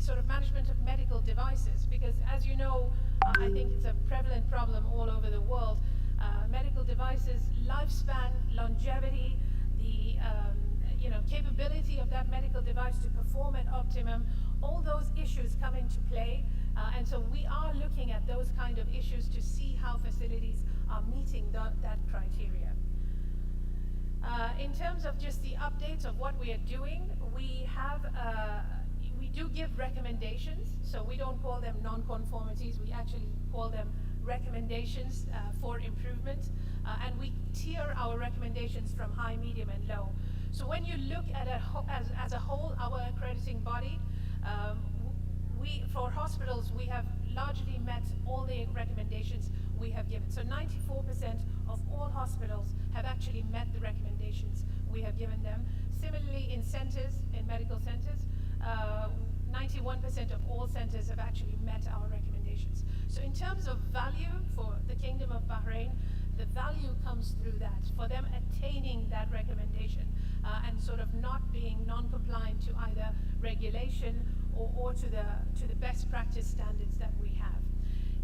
sort of management of medical devices, because as you know, I think it's a prevalent problem all over the world. Medical devices, lifespan, longevity, the capability of that medical device to perform at optimum, all those issues come into play, and so we are looking at those kind of issues to see how facilities are meeting that criteria. In terms of just the updates of what we are doing, we do give recommendations, so we don't call them non-conformities, we actually call them recommendations for improvement, and we tier our recommendations from high, medium, and low. So when you look at as a whole, our accrediting body, for hospitals, we have largely met all the recommendations we have given. So 94% of all hospitals have actually met the recommendations we have given them. Similarly, in centers, in medical centers, 91% of all centers have actually met our recommendations. So in terms of value for the Kingdom of Bahrain, the value comes through that, for them attaining that recommendation and sort of not being non-compliant to either regulation or to the best practice standards that we have.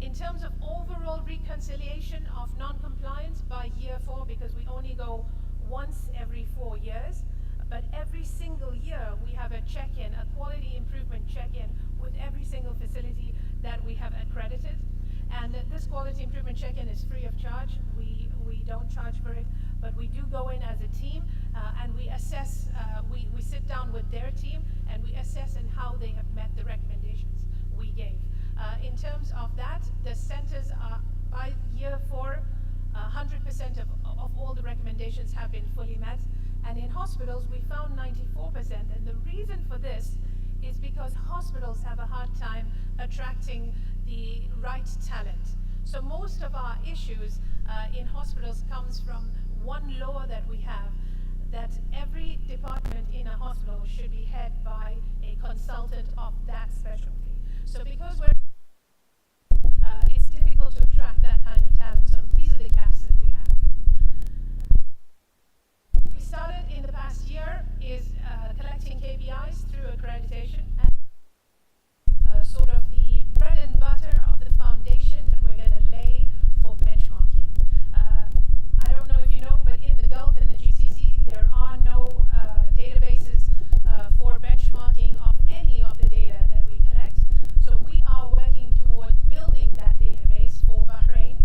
In terms of overall reconciliation of non-compliance by year 4, because we only go once every 4 years, but every single year we have a check-in, a quality improvement check-in with every single facility that we have accredited. And this quality improvement check-in is free of charge. We don't charge for it, but we do go in as a team and we assess, we sit down with their team and we assess and how they have met the recommendations we gave. In terms of that, the centers are, by year 4, 100% of all the recommendations have been fully met. And in hospitals, we found 94%. And the reason for this is because hospitals have a hard time attracting the right talent. So most of our issues in hospitals comes from one law that we have, that every department in a hospital should be head by a consultant of that specialty. So because it's difficult to attract that kind of talent, so these are the gaps that we have. We started in the past year is collecting KPIs through accreditation, and sort of the bread and butter of the foundation that we're going to lay for benchmarking. I don't know if you know, but in the Gulf and the GCC, there are no databases for benchmarking of any of the data that we collect. So we are working towards building that database for Bahrain,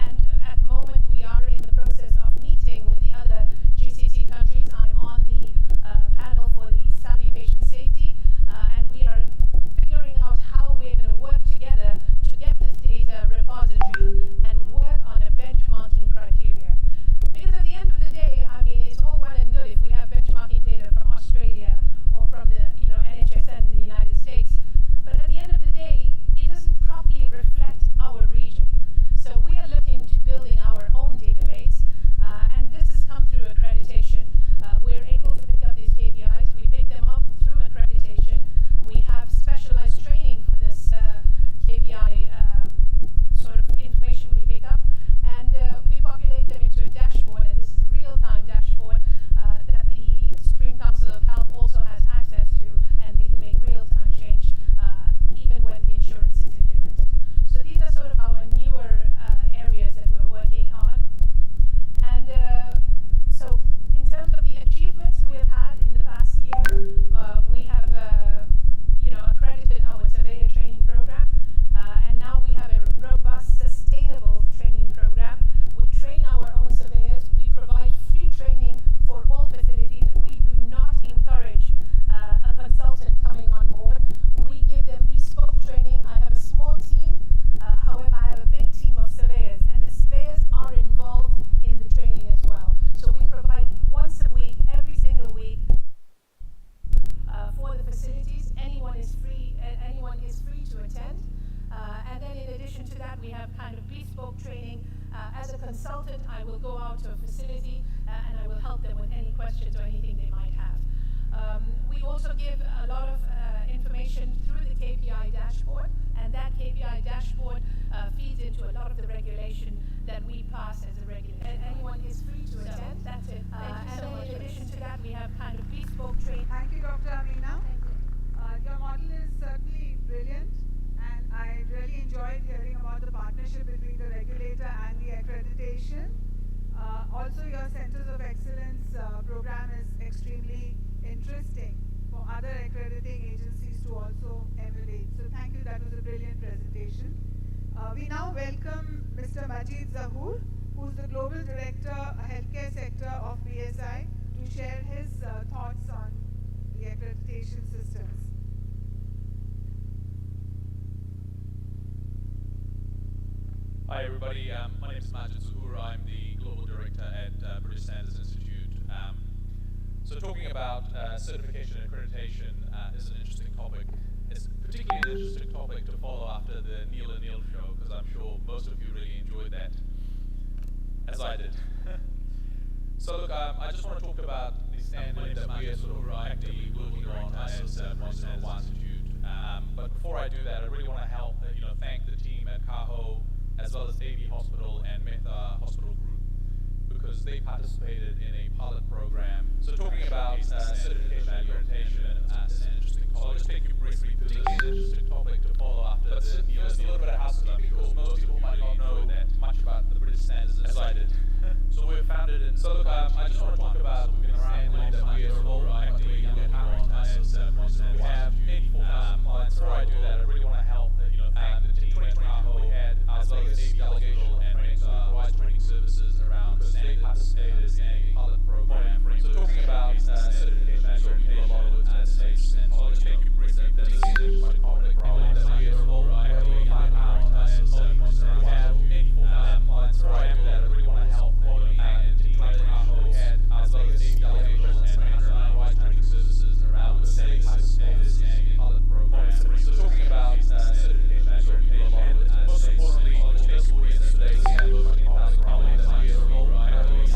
and at the moment we are in the process of meeting with the other GCC countries. I'm on the panel for the Saudi patient safety, and we are figuring out how we're going to work together to get this data repository and work on a benchmarking criteria. Because at the end of the day, I mean, it's all well and good if we have benchmarking data from Australia or from the NHSN in the United States, but at the end of the day, it doesn't properly reflect our region. So we are looking to building our own database, and this has come through accreditation. We're able to pick up these KPIs. We pick them up through accreditation. We have specialized training for this KPI sort of information we pick up, and we populate them into a dashboard, and this is a real-time dashboard that the Supreme Council of Health also has access to, and they can make real-time change even when the insurance is implemented. So these are sort of our newer areas that we're working on. And so in terms of the achievements we have had in the past year, we have accredited our surveyor training program, and now we have a robust, sustainable training program. We train our own surveyors. We provide free training for all facilities. We do not encourage a consultant coming on board. We give them bespoke training. I have a small team, however, I have a big team of surveyors, and the surveyors are involved in the training as well. So we provide once a week, every single week, for the facilities. Anyone is free to attend. And then in addition to that, we have kind of bespoke training. As a consultant, I will go out to a facility and I will help them with any questions or anything they might have. We also give a lot of information through the KPI dashboard, and that KPI dashboard feeds into a lot of the regulation that we pass as a regulation. Anyone is free to attend. That's it. Thank you so much. In addition to that, we have kind of bespoke training. Thank you, Dr. Amina. Your model is certainly program is extremely interesting for other accrediting agencies to also emulate. So thank you, that was a brilliant presentation. We now welcome Mr. Majid Zahoor, who's the Global Director, Healthcare Sector of BSI, to share his thoughts on the accreditation systems. Hi everybody, my name is Majid Zahoor. I'm the Global Director at British Standards Institute. So talking about certification and accreditation is an interesting topic. It's particularly an interesting topic to follow after the Neil and Neil show, because I'm sure most of you really enjoyed that, as I did. So look, I just want to talk about the standard that we are sort of actively working on at British Standards Institute. But before I do that, I really want to help, thank the team at Cahocon, as well as AV Hospital and Meta Hospital Group, because they participated in a pilot program. So talking about certification and accreditation is an interesting topic. So I'll just take you briefly through this. It's an interesting topic to follow after. But first, a little bit of housekeeping, because most people might not know that much about the British Standards as I did. So we're founded in. So look, I just want to talk about we've been around that we are global, actively young at we have 84,000 clients. Before I do that, I really want to help thank the team at Cahocon. We had as well as AV delegation and provide training services around standards. They participated in a pilot program. So talking about certification and accreditation, a lot of work in that space. And so I'll just take you briefly. This is quite a complex problem that we are global, actively young at we have 84,000 clients. Before I do that, I really want to help quality and team at Cahocon. We had as well as AV delegation and provide training services around they participated in a pilot program. So talking about certification and accreditation, and most importantly, for this audience today, we have over 10,000 colleagues that we are global, actively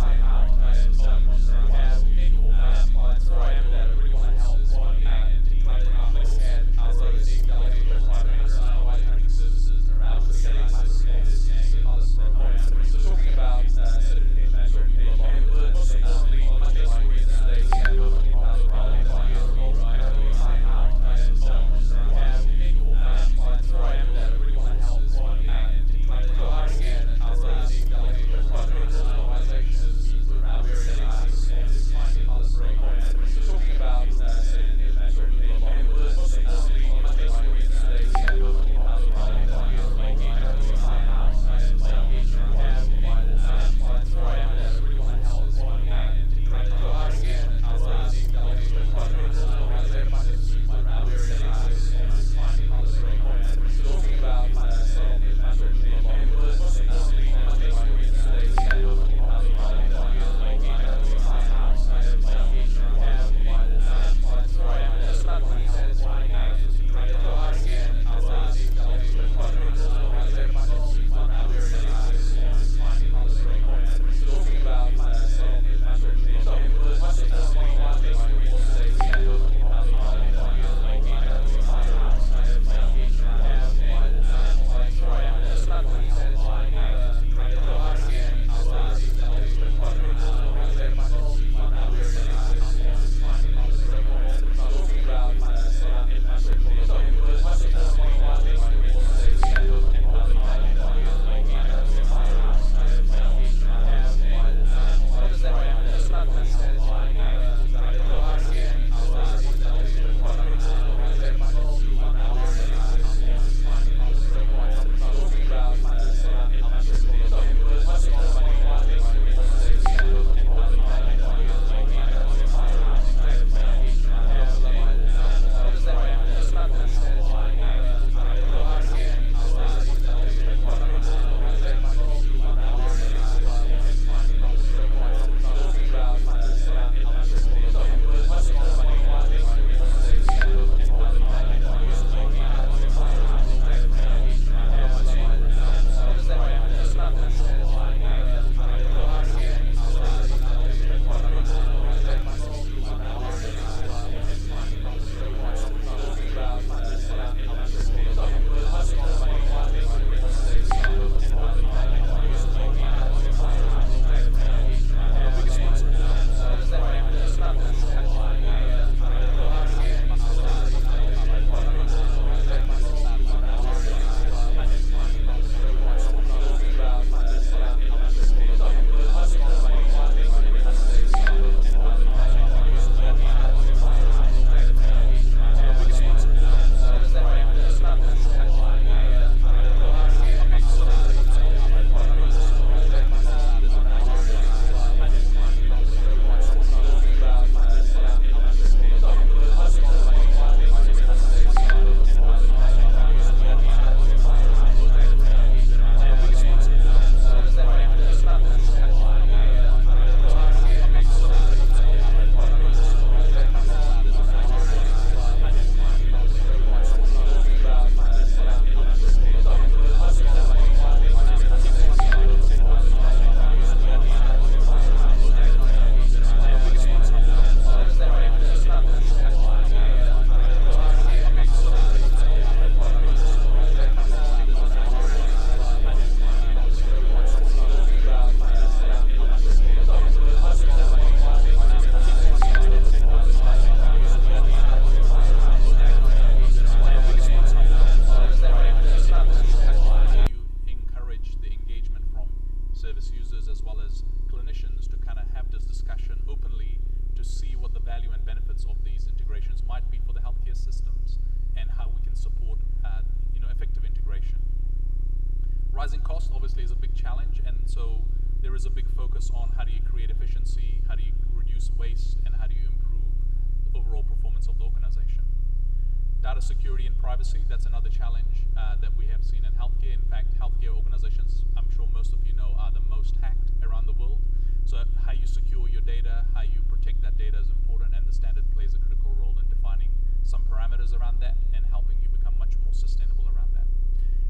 security and privacy. That's another challenge that we have seen in healthcare. In fact, healthcare organizations, I'm sure most of you know, are the most hacked around the world. So how you secure your data, how you protect that data is important, and the standard plays a critical role in defining some parameters around that and helping you become much more sustainable around that.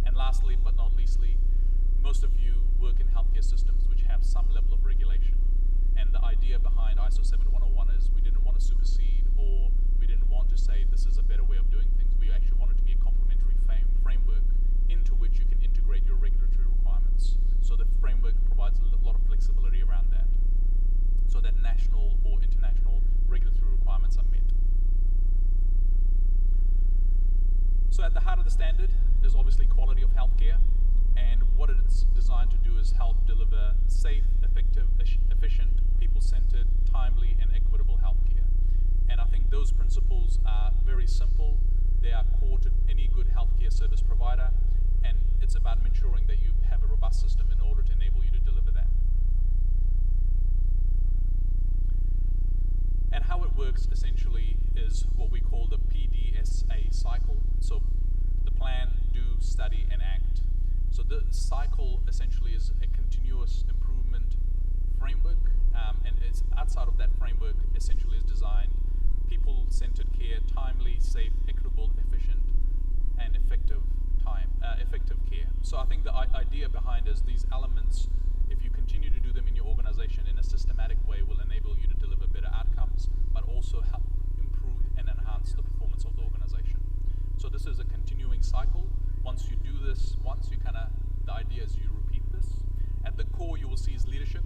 And lastly, but not leastly, most of you work in healthcare systems which have some level of regulation. And the idea behind ISO 7101 is we didn't want to supersede, or we didn't want to say this is a better way of doing things. We actually wanted to be a complementary framework into which you can integrate your regulatory requirements. So the framework provides a lot of flexibility around that, so that national or international regulatory requirements are met. So at the heart of the standard is obviously quality of healthcare, and what it's designed to do is help deliver safe, effective, efficient, people-centered, timely, and equitable healthcare. And I think those principles are very simple. They are core to any good healthcare service provider, and it's about ensuring that you have a robust system in order to enable you to deliver that. And how it works essentially is what we call the PDSA cycle. So the plan, do, study, and act. So the cycle essentially is a continuous improvement framework, and it's outside of that framework essentially is designed people-centered care, timely, safe, equitable, efficient, and effective care. So I think the idea behind is these elements, if you continue to do them in your organization in a systematic way, will enable you to deliver better outcomes, but also help improve and enhance the performance of the organization. So this is a continuing cycle. Once you do this once, the idea is you repeat this. At the core, you will see is leadership,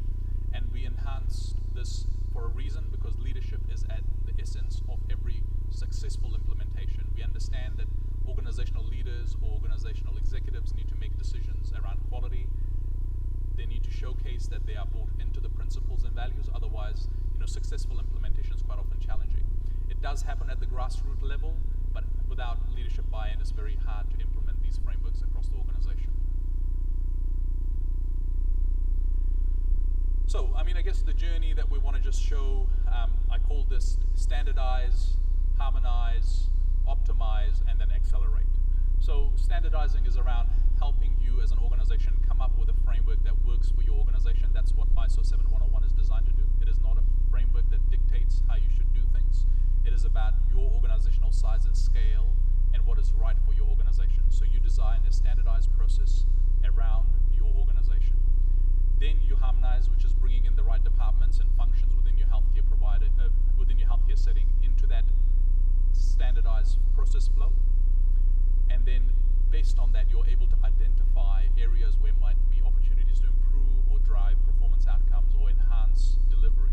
and we enhanced this for a reason, because leadership is at the essence of every successful implementation. We understand that organizational leaders or organizational executives need to make decisions around quality. They need to showcase that they are bought into the principles and values. Otherwise, successful implementation is quite often challenging. It does happen at the grassroots level, but without leadership buy-in, it's very hard to implement these frameworks across the organization. So, I guess the journey that we want to just show, I call this standardize, harmonize, optimize, and then accelerate. So standardizing is around helping you as an organization come up with a framework that works for your organization. That's what ISO 7101 is designed to do. It is not a framework that dictates how you should do things. It is about your organizational size and scale and what is right for your organization. So you design a standardized process around your organization. Then you harmonize, which is bringing in the right departments and functions within your healthcare provider, within your healthcare setting, into that standardized process flow. And then based on that, you're able to identify areas where might be opportunities to improve or drive performance outcomes or enhance delivery.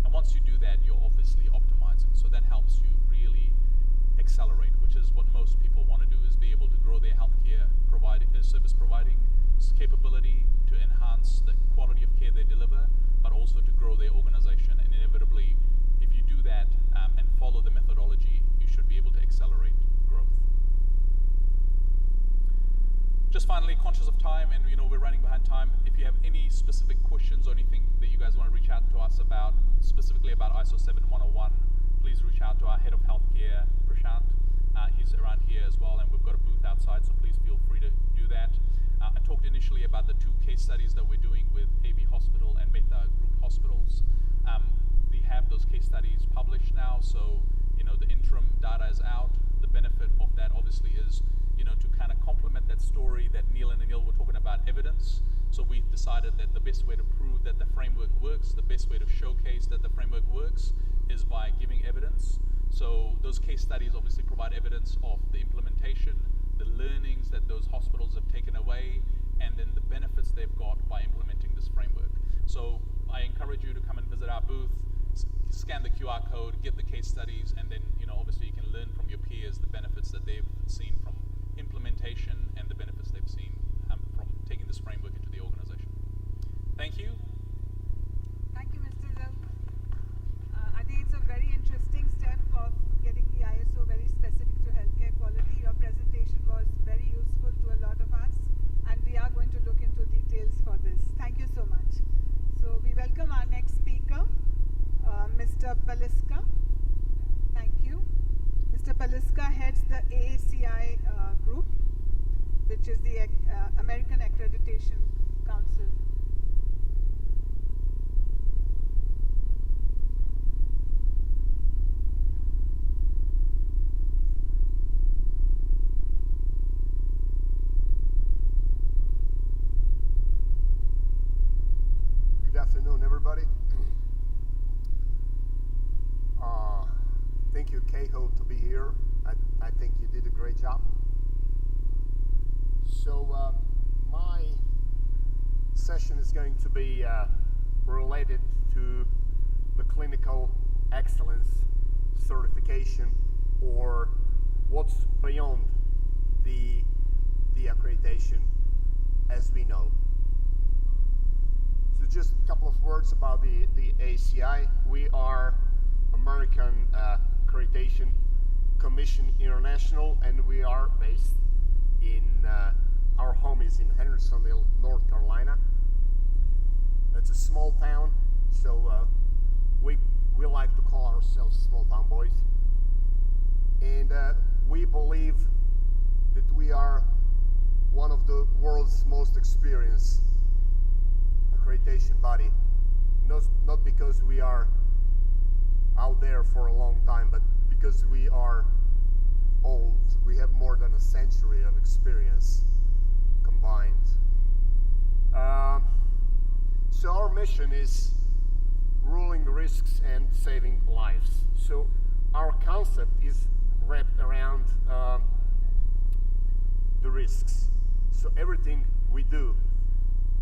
And once you do that, you're obviously optimizing. So that helps you really accelerate, which is what most people want to do, is be able to grow their healthcare service providing capability to enhance the quality of care they deliver, but also to grow their organization. And inevitably, if you do that and follow the methodology, you should be able to accelerate growth. Just finally, conscious of time, and we're running behind time. If you have any specific questions or anything that you guys want to reach out to us about, specifically about ISO 7101, please reach out to our head of healthcare, Prashant. He's around here as well, and we've got a booth outside, so please feel free to do that. I talked initially about the 2 case studies that we're doing with AB Hospital and Meta Group Hospitals. We have those case studies published now, so the interim data is out. The benefit of that obviously is to kind of complement that story that Neil and Anil were talking about, evidence. So we decided that the best way to prove that the framework works, the best way to showcase that the framework works, is by giving evidence. So those case studies obviously provide evidence of the implementation, the learnings that those hospitals have taken away, and then the benefits they've got by implementing this framework. So I encourage you to come and visit our booth, scan the QR code, get the case studies, and then obviously you can learn from your peers the benefits that they've seen from implementation and the benefits they've seen from taking this framework into the organization. Thank you. Thank you, Mr. Rav. I think it's a very interesting step of getting the ISO very specific to healthcare quality. Your presentation was very useful to a lot of us, and we are going to look into details for this. Thank you so much. So we welcome our next speaker, Mr. Paliska. Thank you. Mr. Mr. Paliska heads the AACI group, which is the American Accreditation Council. Good afternoon, everybody. Thank you, Cahocon, to be here. I think you did a great job. So my session is going to be related to the clinical excellence certification, or what's beyond the accreditation as we know. So just a couple of words about the ACI. We are American Accreditation Commission International, and we are based in, our home is in Hendersonville, North Carolina. It's a small town, so we like to call ourselves small town boys. And we believe that we are one of the world's most experienced accreditation body, not because we are out there for a long time, but because we are old. We have more than a century of experience combined. So our mission is ruling risks and saving lives. So our concept is wrapped around the risks. So everything we do,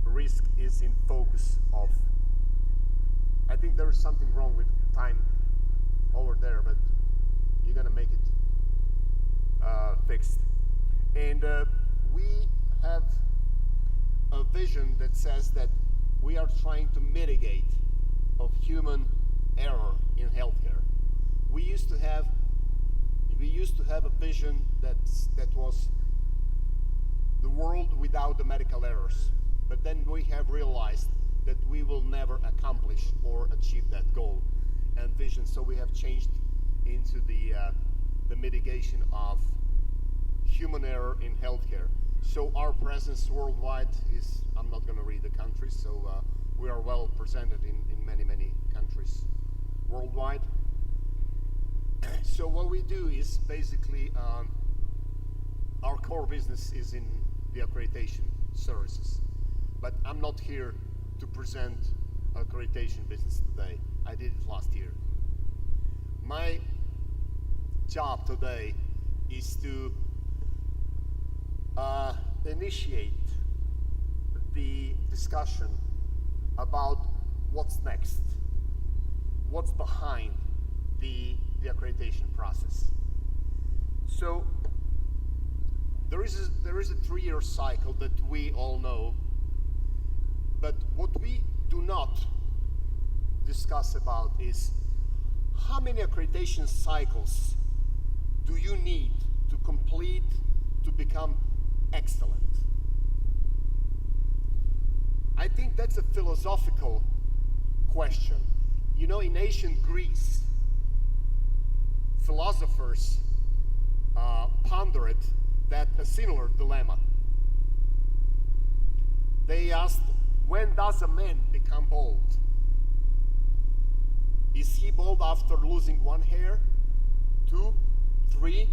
risk is in focus of. I think there is something wrong with time over there, but you're gonna make it fixed. And we have a vision that says that we are trying to mitigate of human error in healthcare. We used to have a vision that was the world without the medical errors. But then we have realized that we will never accomplish or achieve that goal and vision. So we have changed into the mitigation of human error in healthcare. So our presence worldwide is, I'm not going to read the countries, so we are well presented in many, many countries worldwide. So what we do is basically, our core business is in the accreditation services. But I'm not here to present accreditation business today. I did it last year. My job today is to initiate the discussion about what's next, what's behind the accreditation process. So there is a 3-year cycle that we all know, but what we do not discuss about is how many accreditation cycles do you need to complete to become excellent? I think that's a philosophical question. You know, in ancient Greece, philosophers pondered that a similar dilemma. They asked, when does a man become bald? Is he bald after losing 1 hair, 2, 3?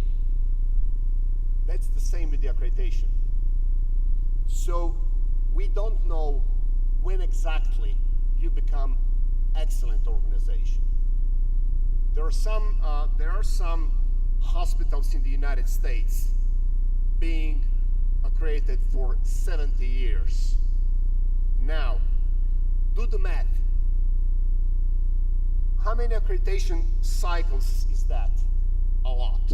That's the same with the accreditation. So we don't know when exactly you become excellent organization. There are some hospitals in the United States being accredited for 70 years. Now, do the math. How many accreditation cycles is that? A lot.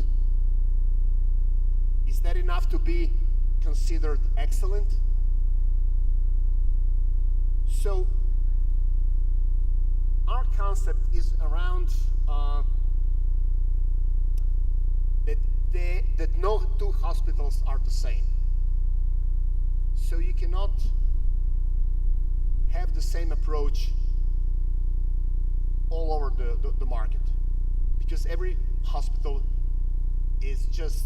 Is that enough to be considered excellent? So, our concept is around that no 2 hospitals are the same. So you cannot have the same approach all over the market, because every hospital is just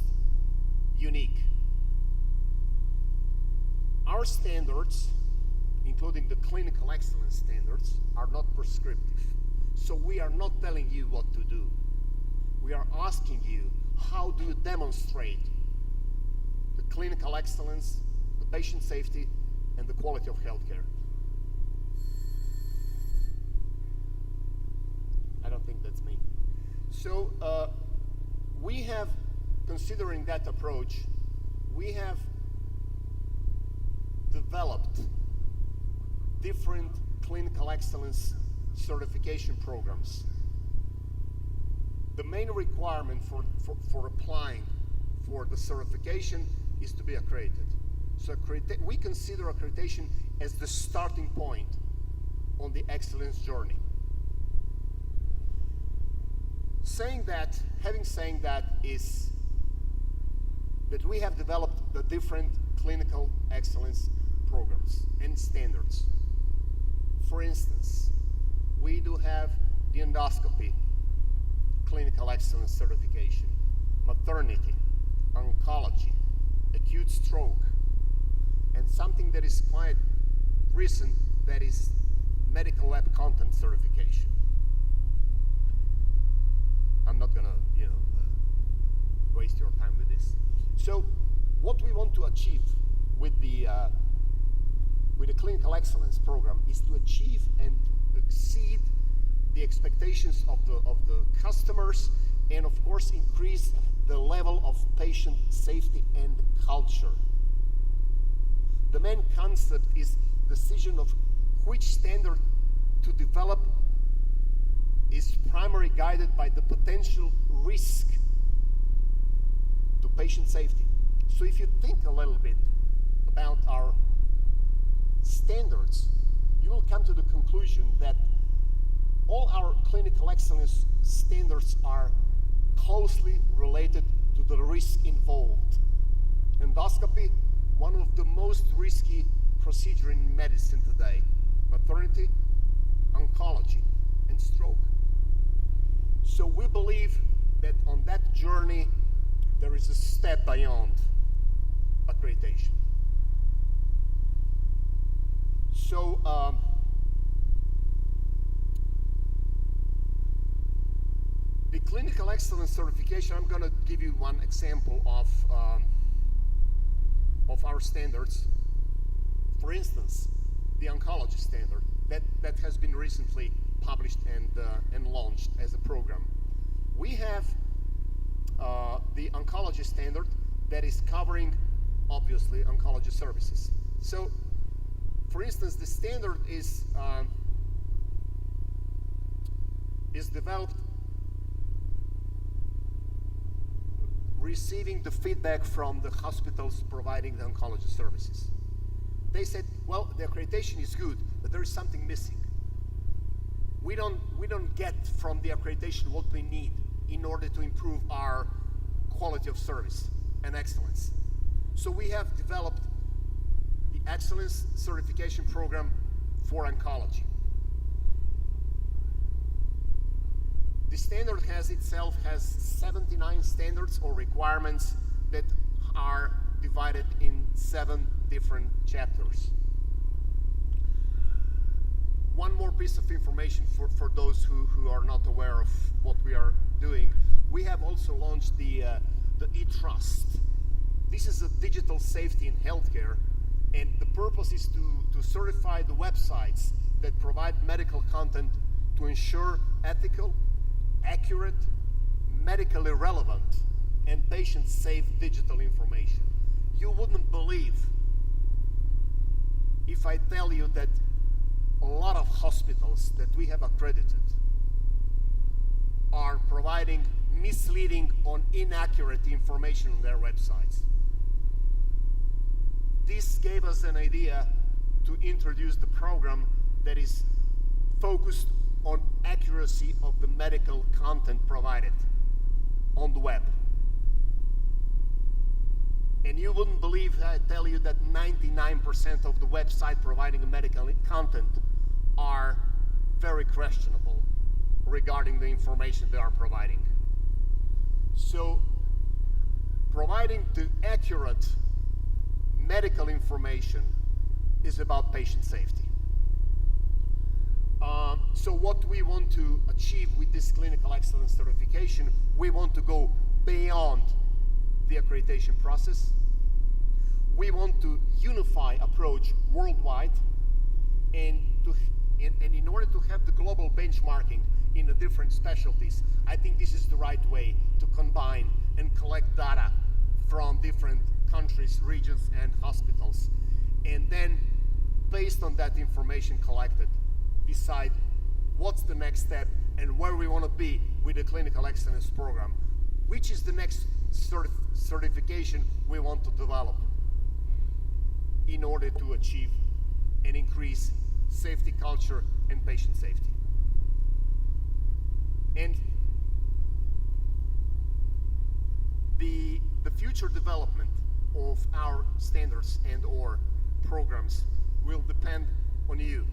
unique. Our standards, including the clinical excellence standards, are not prescriptive. So we are not telling you what to do. We are asking you, how do you demonstrate the clinical excellence, the patient safety, and the quality of healthcare? I don't think that's me. So we have, considering that approach, we have developed different clinical excellence certification programs. The main requirement for applying for the certification is to be accredited. So we consider accreditation as the starting point on the excellence journey. Having said that is that we have developed the different clinical excellence programs and standards. For instance, we do have the endoscopy clinical excellence certification, maternity, oncology, acute stroke, and something that is quite recent, that is medical lab content certification. I'm not gonna, waste your time with this. So, what we want to achieve with the clinical excellence program is to achieve and exceed the expectations of the customers, and of course increase the level of patient safety and culture. The main concept is decision of which standard to develop is primarily guided by the potential risk to patient safety. So if you think a little bit about our standards, you will come to the conclusion that all our clinical excellence standards are closely related to the risk involved. Endoscopy, one of the most risky procedures in medicine today. Maternity, oncology, and stroke. So we believe that on that journey, there is a step beyond accreditation. So, the clinical excellence certification, I'm going to give you one example of our standards. For instance, the oncology standard that has been recently published and launched as a program. We have the oncology standard that is covering, obviously, oncology services. So, for instance, the standard is developed receiving the feedback from the hospitals providing the oncology services. They said, well, the accreditation is good, but there is something missing. We don't get from the accreditation what we need in order to improve our quality of service and excellence. So we have developed the excellence certification program for oncology. The standard has 79 standards or requirements that are divided in 7 different chapters. One more piece of information for those who are not aware of what we are doing. We have also launched the eTrust. This is a digital safety in healthcare, and the purpose is to certify the websites that provide medical content to ensure ethical, accurate, medically relevant, and patient-safe digital information. You wouldn't believe if I tell you that a lot of hospitals that we have accredited are providing misleading or inaccurate information on their websites. This gave us an idea to introduce the program that is focused on accuracy of the medical content provided on the web. And you wouldn't believe I tell you that 99% of the website providing medical content are very questionable regarding the information they are providing. So Providing the accurate medical information is about patient safety. So what we want to achieve with this clinical excellence certification, we want to go beyond the accreditation process. We want to unify approach worldwide, and in order to have the global benchmarking in the different specialties, I think this is the right way to combine and collect data from different countries, regions, and hospitals. And then, based on that information collected, decide what's the next step and where we want to be with the clinical excellence program, which is the next certification we want to develop in order to achieve and increase safety culture and patient safety. And the future development of our standards and or programs will depend on you,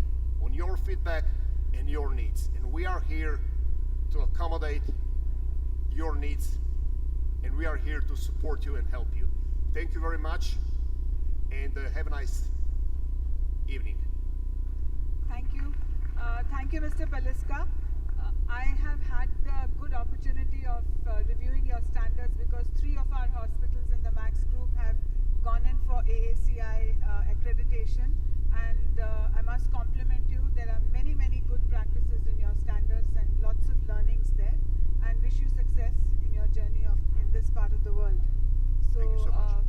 on your feedback and your needs. And we are here to accommodate your needs, and we are here to support you and help you. Thank you very much, and have a nice evening. Thank you. Thank you, Mr. Paliska. I have had the good opportunity of reviewing your standards because 3 of our hospitals in the MAX group have gone in for AACI accreditation, and I must compliment you. There are many, many good practices in your standards and lots of learnings there, and wish you success in your journey in this part of the world. So, Thank you so much.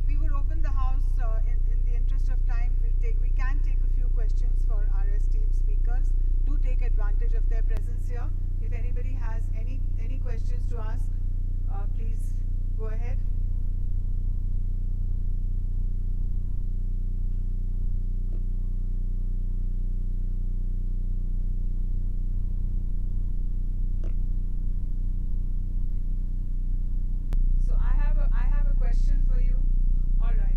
we would open the house in the interest of time. We can take a few questions for our esteemed speakers. Do take advantage of their presence here. If anybody has any questions to ask, please go ahead. So I have a question for you. All right.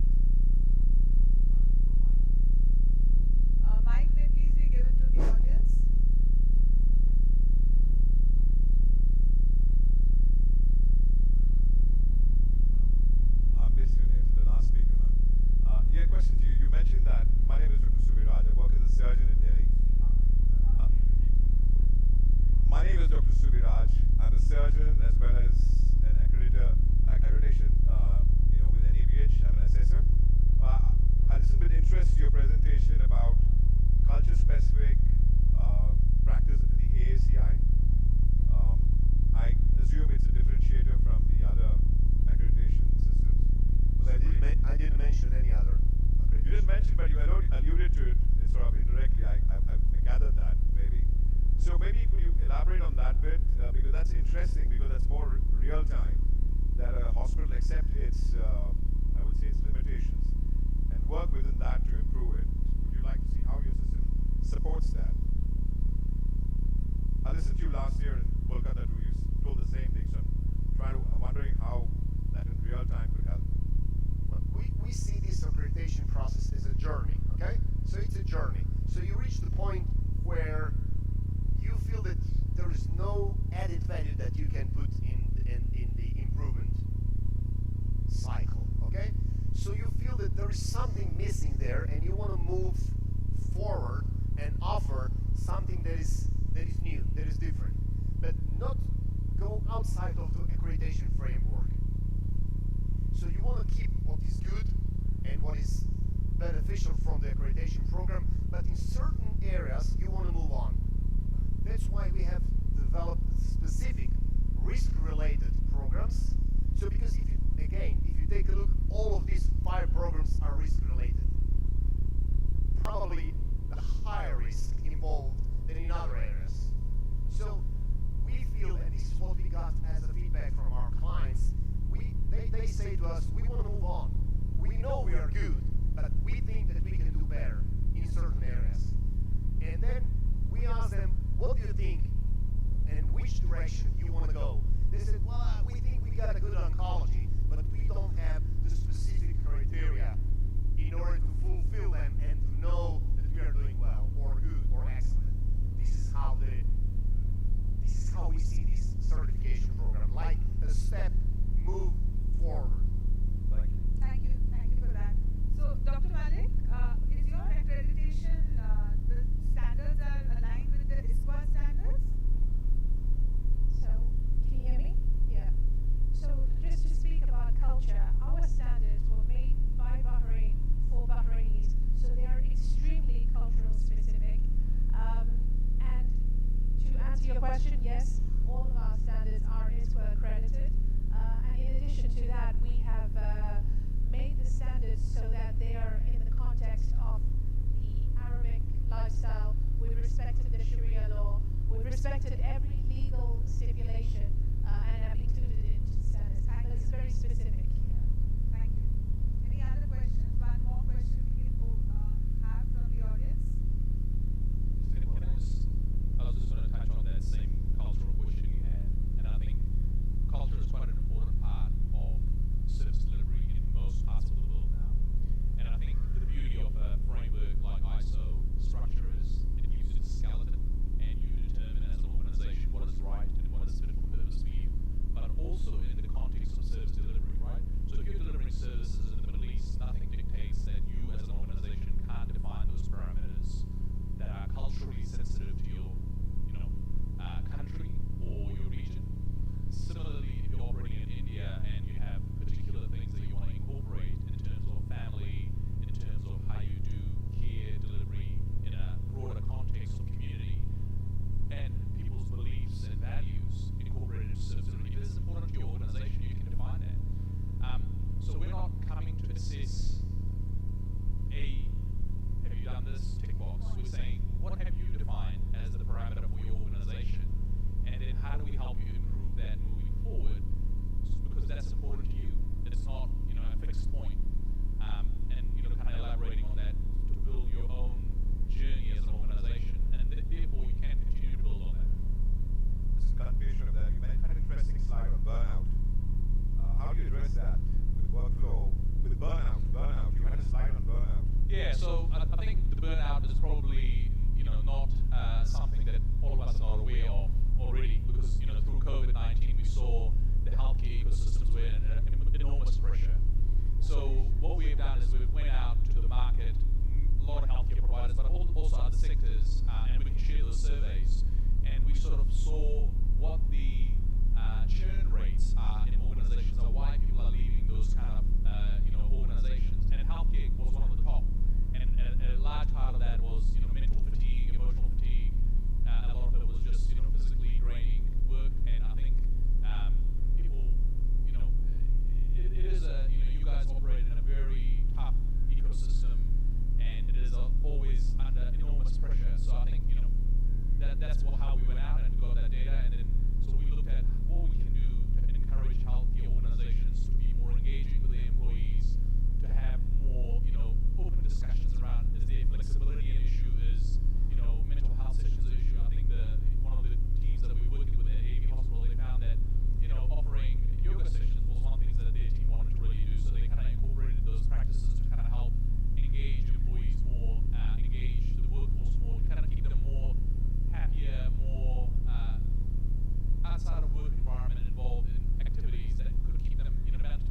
Mic may please be given to the audience. I missed your name for the last speaker, man. Yeah, question to you. You mentioned that my name is Dr. Subiraj. I work as a surgeon in Delhi. My name is Dr. Subiraj. I'm a surgeon as well as an accreditation, with an ABH. I'm an assessor. I listened with interest to your presentation about culture-specific practice at the AACI. I assume it's a differentiator from the other accreditation systems. Well, I didn't mention any other accreditation. You didn't mention, but you alluded to it sort of indirectly. I gathered that, maybe. So maybe could you elaborate on that bit? Because that's interesting, because that's more real time, that a hospital accept its, I would say, its limitations and work within that to improve it. Would you like to see how your system supports that? I listened to you last year in Kolkata too. You told the same thing, so I'm wondering how that in real time could help. Well, we see this accreditation process as a journey, okay? So it's a journey. So you reach the point where you feel that there is no added value that you can put in the improvement cycle, okay? So you feel that there is something missing there, and you want to move forward and offer something that is new, that is different, but not go outside of the accreditation framework. So you want to keep what is good and what is beneficial from the accreditation program, but in certain areas you want to move on. That's why we have developed specific risk-related programs. So because if you take a look, all of these 5 programs are risk-related. Probably the higher risk involved than in other areas. So we feel, and this is what we got as a feedback from our clients, they say to us, we want to move on. We know we are good, but we think that we can do better in certain areas. And then we ask them, what do you think and which direction you want to go? They said, well, we think we got a good oncology, but we don't have the specific criteria in order to fulfill them and to know that we are doing well or good or excellent. This is how we see this certification program, like a step move forward. question, yes, all of our standards are ISPO accredited. And in addition to that, we have made the standards so that they are in the context of the Arabic lifestyle. We've respected the Sharia law. We've respected every legal stipulation and have included it into the standards. But it's very specific. Thank you. Any other questions? One more question we can have from the audience. I was just going to touch on that same cultural question you had, and I think culture is quite an important part of service delivery in most parts of the world now. And I think the beauty of a framework like ISO structure is it gives you the skeleton, and you determine as an organization what is right and what is fit for purpose for you, but also in the context of service delivery, right? So if you're delivering services in the Middle East, nothing dictates that you as an organization can't define those parameters that are culturally sensitive to your country or your region. Similarly, if you're operating in India and you have particular things that you want to incorporate in terms of family, in terms of how you do care delivery in a broader context of community, and people's beliefs and values incorporated into service delivery, if it is important to your organization, you can define that. So we're not coming to assess have you done this tick box. We're saying, what have you defined as the parameter for your organization? And then how do we help you improve that moving forward? Because that's important to you. It's not, a fixed point. And, kind of elaborating on that to build your own journey as an organization. And therefore, you can continue to build on that. Just in continuation of that, you made an interesting slide on burnout. How do you address that with workflow, with burnout? You had a slide on burnout. Yeah, so I think the burnout is probably, not something that all of us are not aware of already, because, through COVID-19 we saw the healthcare ecosystems were under enormous pressure. So what we have done is we went out to the market, a lot of healthcare providers, but also other sectors, and we can share those surveys, and we sort of saw what the churn rates are in organizations, or why people are leaving those kind of organizations, and healthcare was one of the top. And a large part of that was, mental fatigue, emotional fatigue. A lot of it was just, physically draining work. And I think people, it is you guys operate in a very tough ecosystem, and it is always under enormous pressure. So I think, that's how we went out and we got that data, and then so we looked at what we can do to encourage healthcare organizations to be more engaging with their employees, to have more, open discussions around, is there flexibility an issue, is, mental health sessions an issue. I think one of the teams that we were working with at AV Hospital, they found that, offering yoga sessions was one thing that their team wanted to really do, so they kind of incorporated those practices to kind of help engage employees more, engage the workforce more, to kind of keep them more happier, more outside of work environment, involved in activities that could keep them,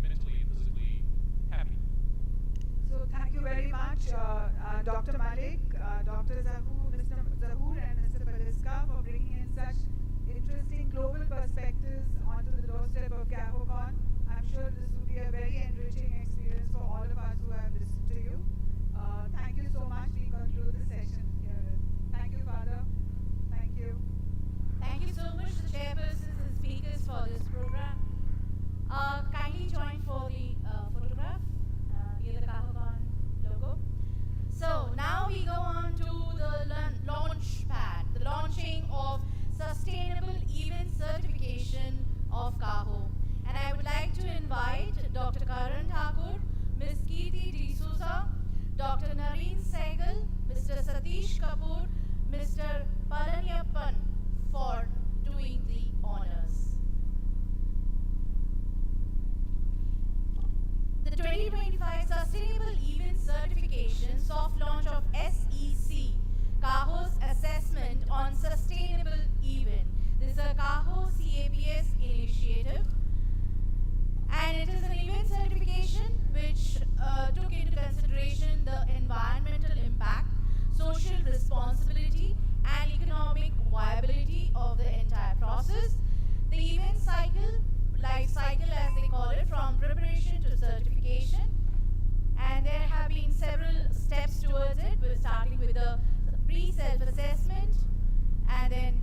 mentally and physically happy. So thank you very much, Dr. Malik, Dr. Mr. Zahoor and Mr. Paliska for bringing in such interesting global perspectives onto the doorstep of Cahocon. I'm sure this will be a very enriching experience for all of us who have listened to you. Thank you so much. We conclude the session here. Thank you, Father. Thank you. Thank you so much, the chairpersons and speakers, for this program. Kindly join for the photograph near the Cahocon logo. So now we go on to the launch pad, the launching of Sustainable Event Certification of Caho. And I would like to invite Dr. Karan Thakur, Ms. Kirti D'Souza, Dr. Nareen Sehgal, Mr. Satish Kapoor, Mr. Palaniappan for doing the honors. The 2025 Sustainable Event Certification soft launch of SEC, Caho's assessment on sustainable event. This is a Caho CAPS initiative, and it is an event certification which took into consideration the environmental impact, social responsibility, and economic viability of the entire process. The event cycle, life cycle as they call it, from preparation to certification, and there have been several steps towards it. We're starting with the pre-self-assessment, and then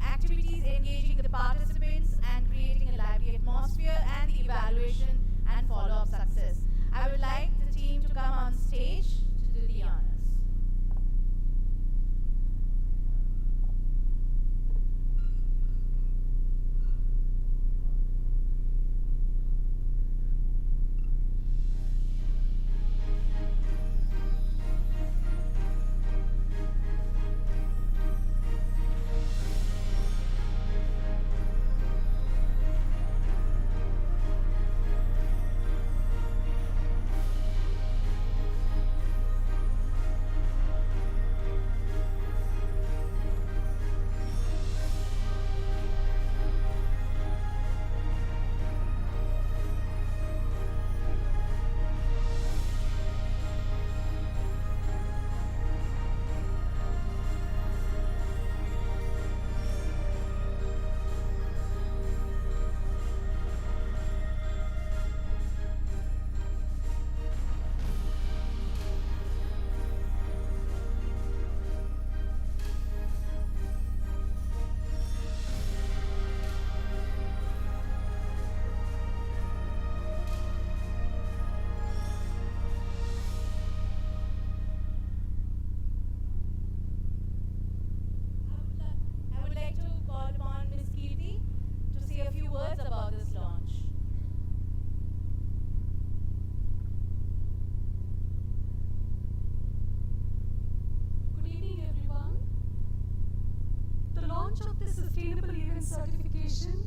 certification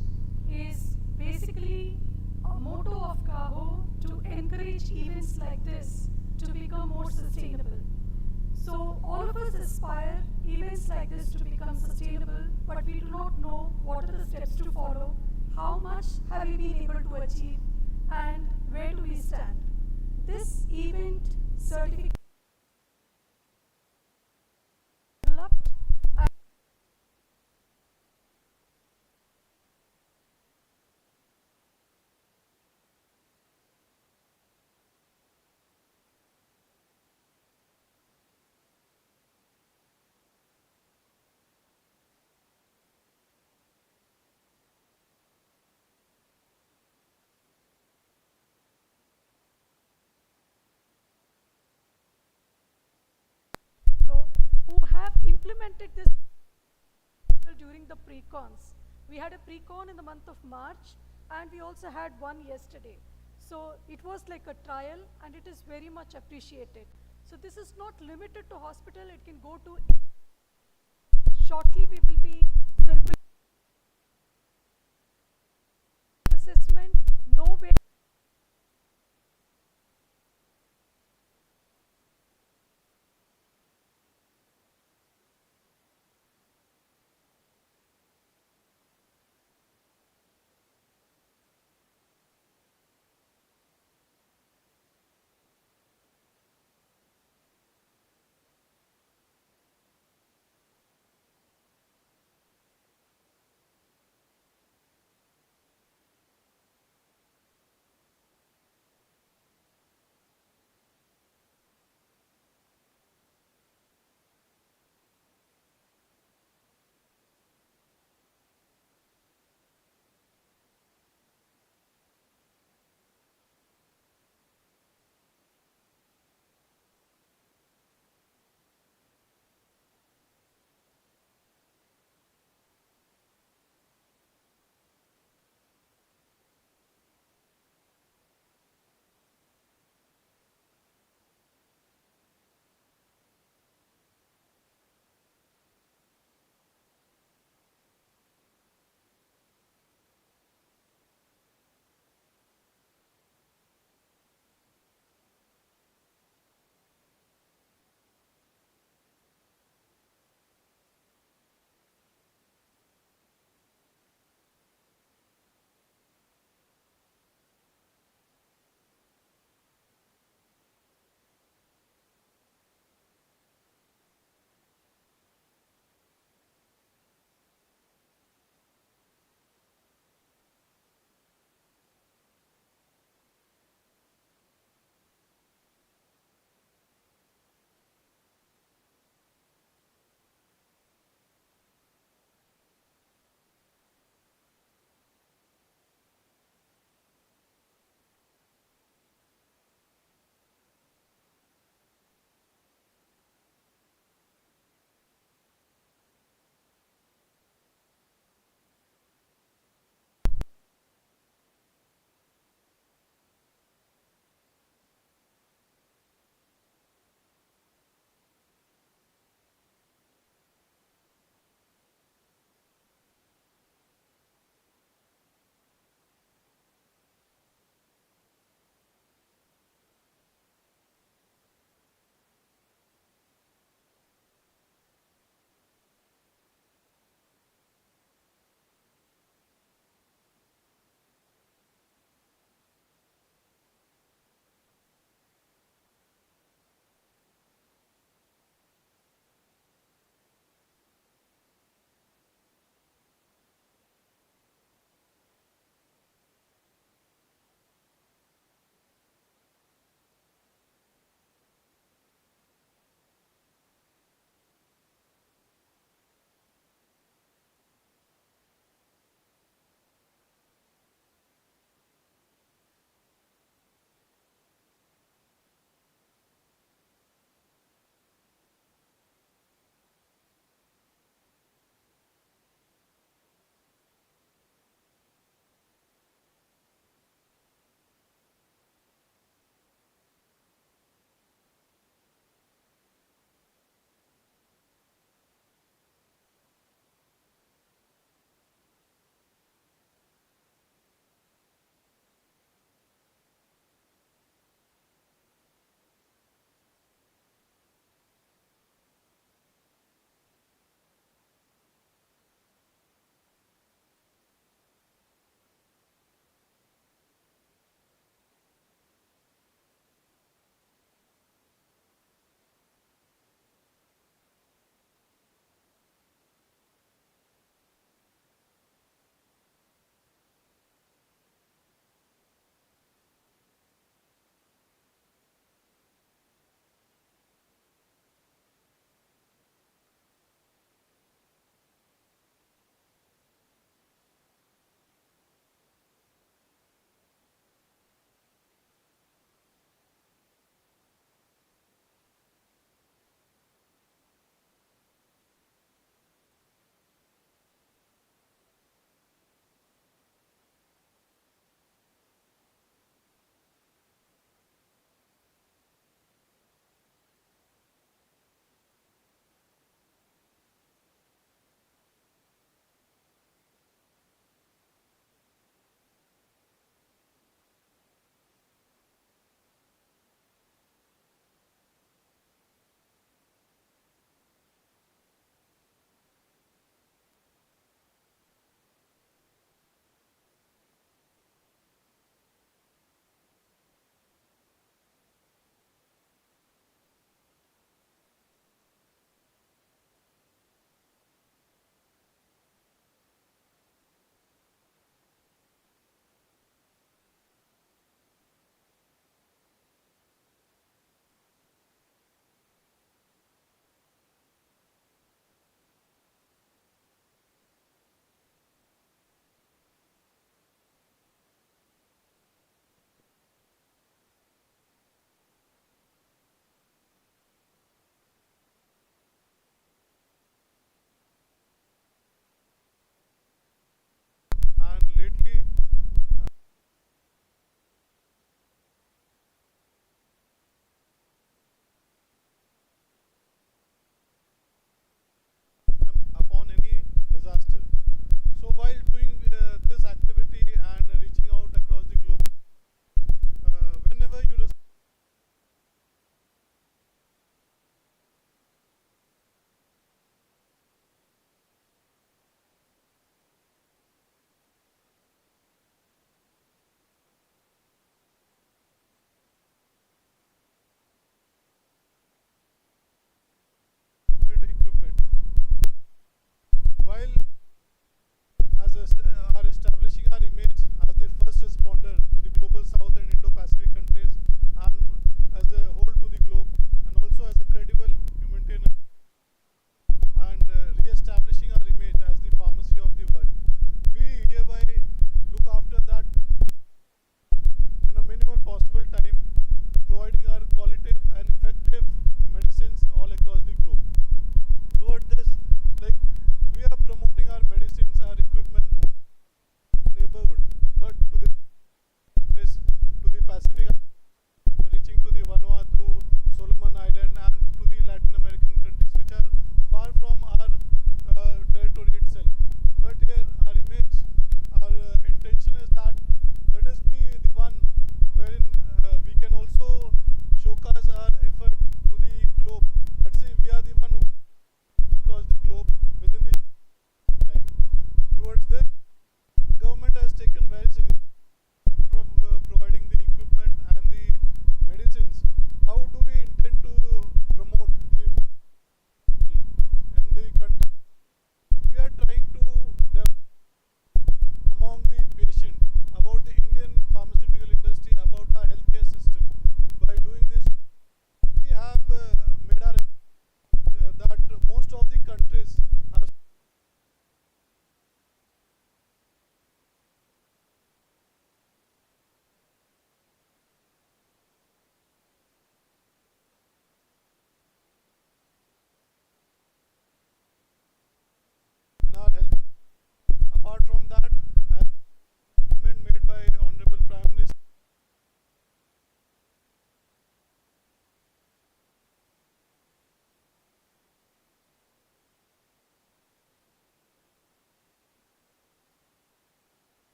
is basically a motto of Caho to encourage events like this to become more sustainable. So all of us aspire events like this to become sustainable, but we do not know what are the steps to follow, how much have we been able to achieve, and where do we stand. This event certification developed and who have implemented this during the pre-cons. We had a pre-con in the month of March, and we also had one yesterday. So it was like a trial, and it is very much appreciated. So this is not limited to hospital, it can go to, shortly we will be circulating assessment, nowhere.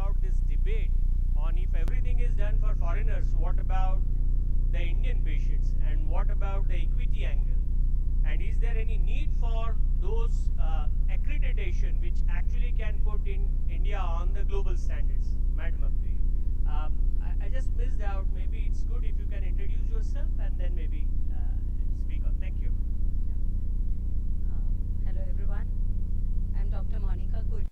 about this debate on if everything is done for foreigners, what about the Indian patients and what about the equity angle? And is there any need for those accreditation which actually can put in India on the global standards? Madam, up to you. I just missed out. Maybe it's good if you can introduce yourself and then maybe speak on. Thank you. Hello everyone. I'm Dr. Monica Kuj.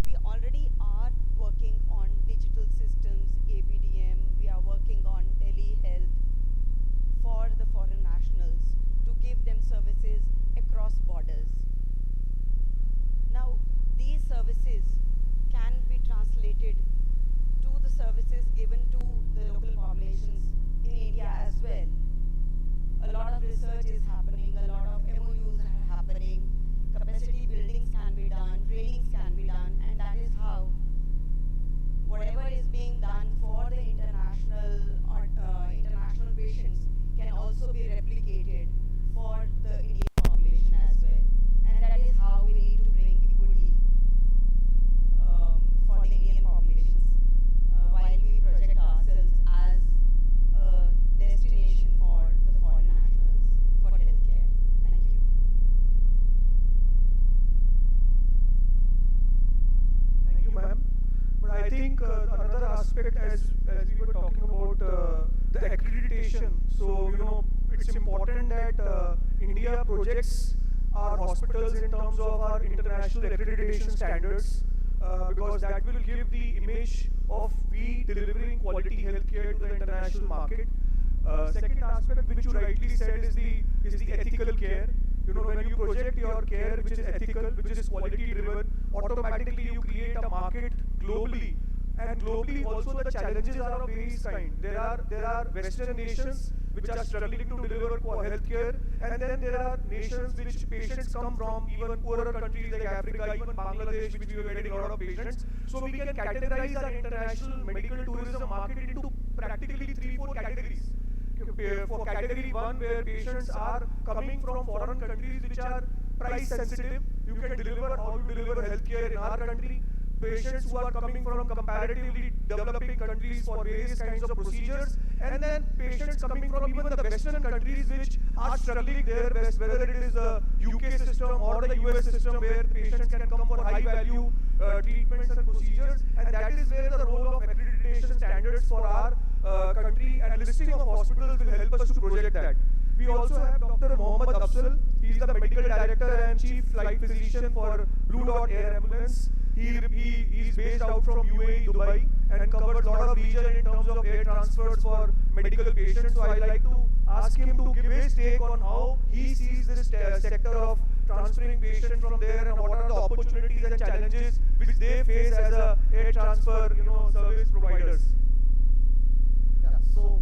We already are working on digital systems, ABDM. We are working on telehealth for the foreign nationals to give them services across borders. Now, these services can be translated to the services given to the local populations in India as well. A lot of research is happening, a lot of MOUs are happening, capacity buildings can be done, trainings can be done, and that is how whatever is being done for the international or international patients can also be replicated for the Indian population as well. And that is how we need to bring equity for the Indian populations while we project ourselves as a destination important that India projects our hospitals in terms of our international accreditation standards, because that will give the image of we delivering quality healthcare to the international market. Second aspect, which you rightly said, is the ethical care. You know, when you project your care, which is ethical, which is quality driven, automatically you create a market globally. And globally also the challenges are of various kind. There are Western nations which are struggling to deliver healthcare, and then there are nations which patients come from, even poorer countries like Africa, even Bangladesh, which we are getting a lot of patients. So we can categorize our international medical tourism market into practically 3-4 categories. For category 1, where patients are coming from foreign countries which are price sensitive, you can deliver how you deliver healthcare in our country. Patients who are coming from comparatively developing countries for various kinds of procedures, and then patients coming from even the Western countries which are struggling there, whether it is the UK system or the US system, where patients can come for high value treatments and procedures, and that is where the role of accreditation standards for our country and listing of hospitals will help us to project that. We also have Dr. Mohammed Afzal. He is the medical director and chief flight physician for Blue Dot Air Ambulance. He is based out from UAE, Dubai, and covers a lot of region in terms of air transfers for medical patients. So I like to ask him to give his take on how he sees this sector of transferring patients from there, and what are the opportunities and challenges which they face as a air transfer, service providers. Yeah. So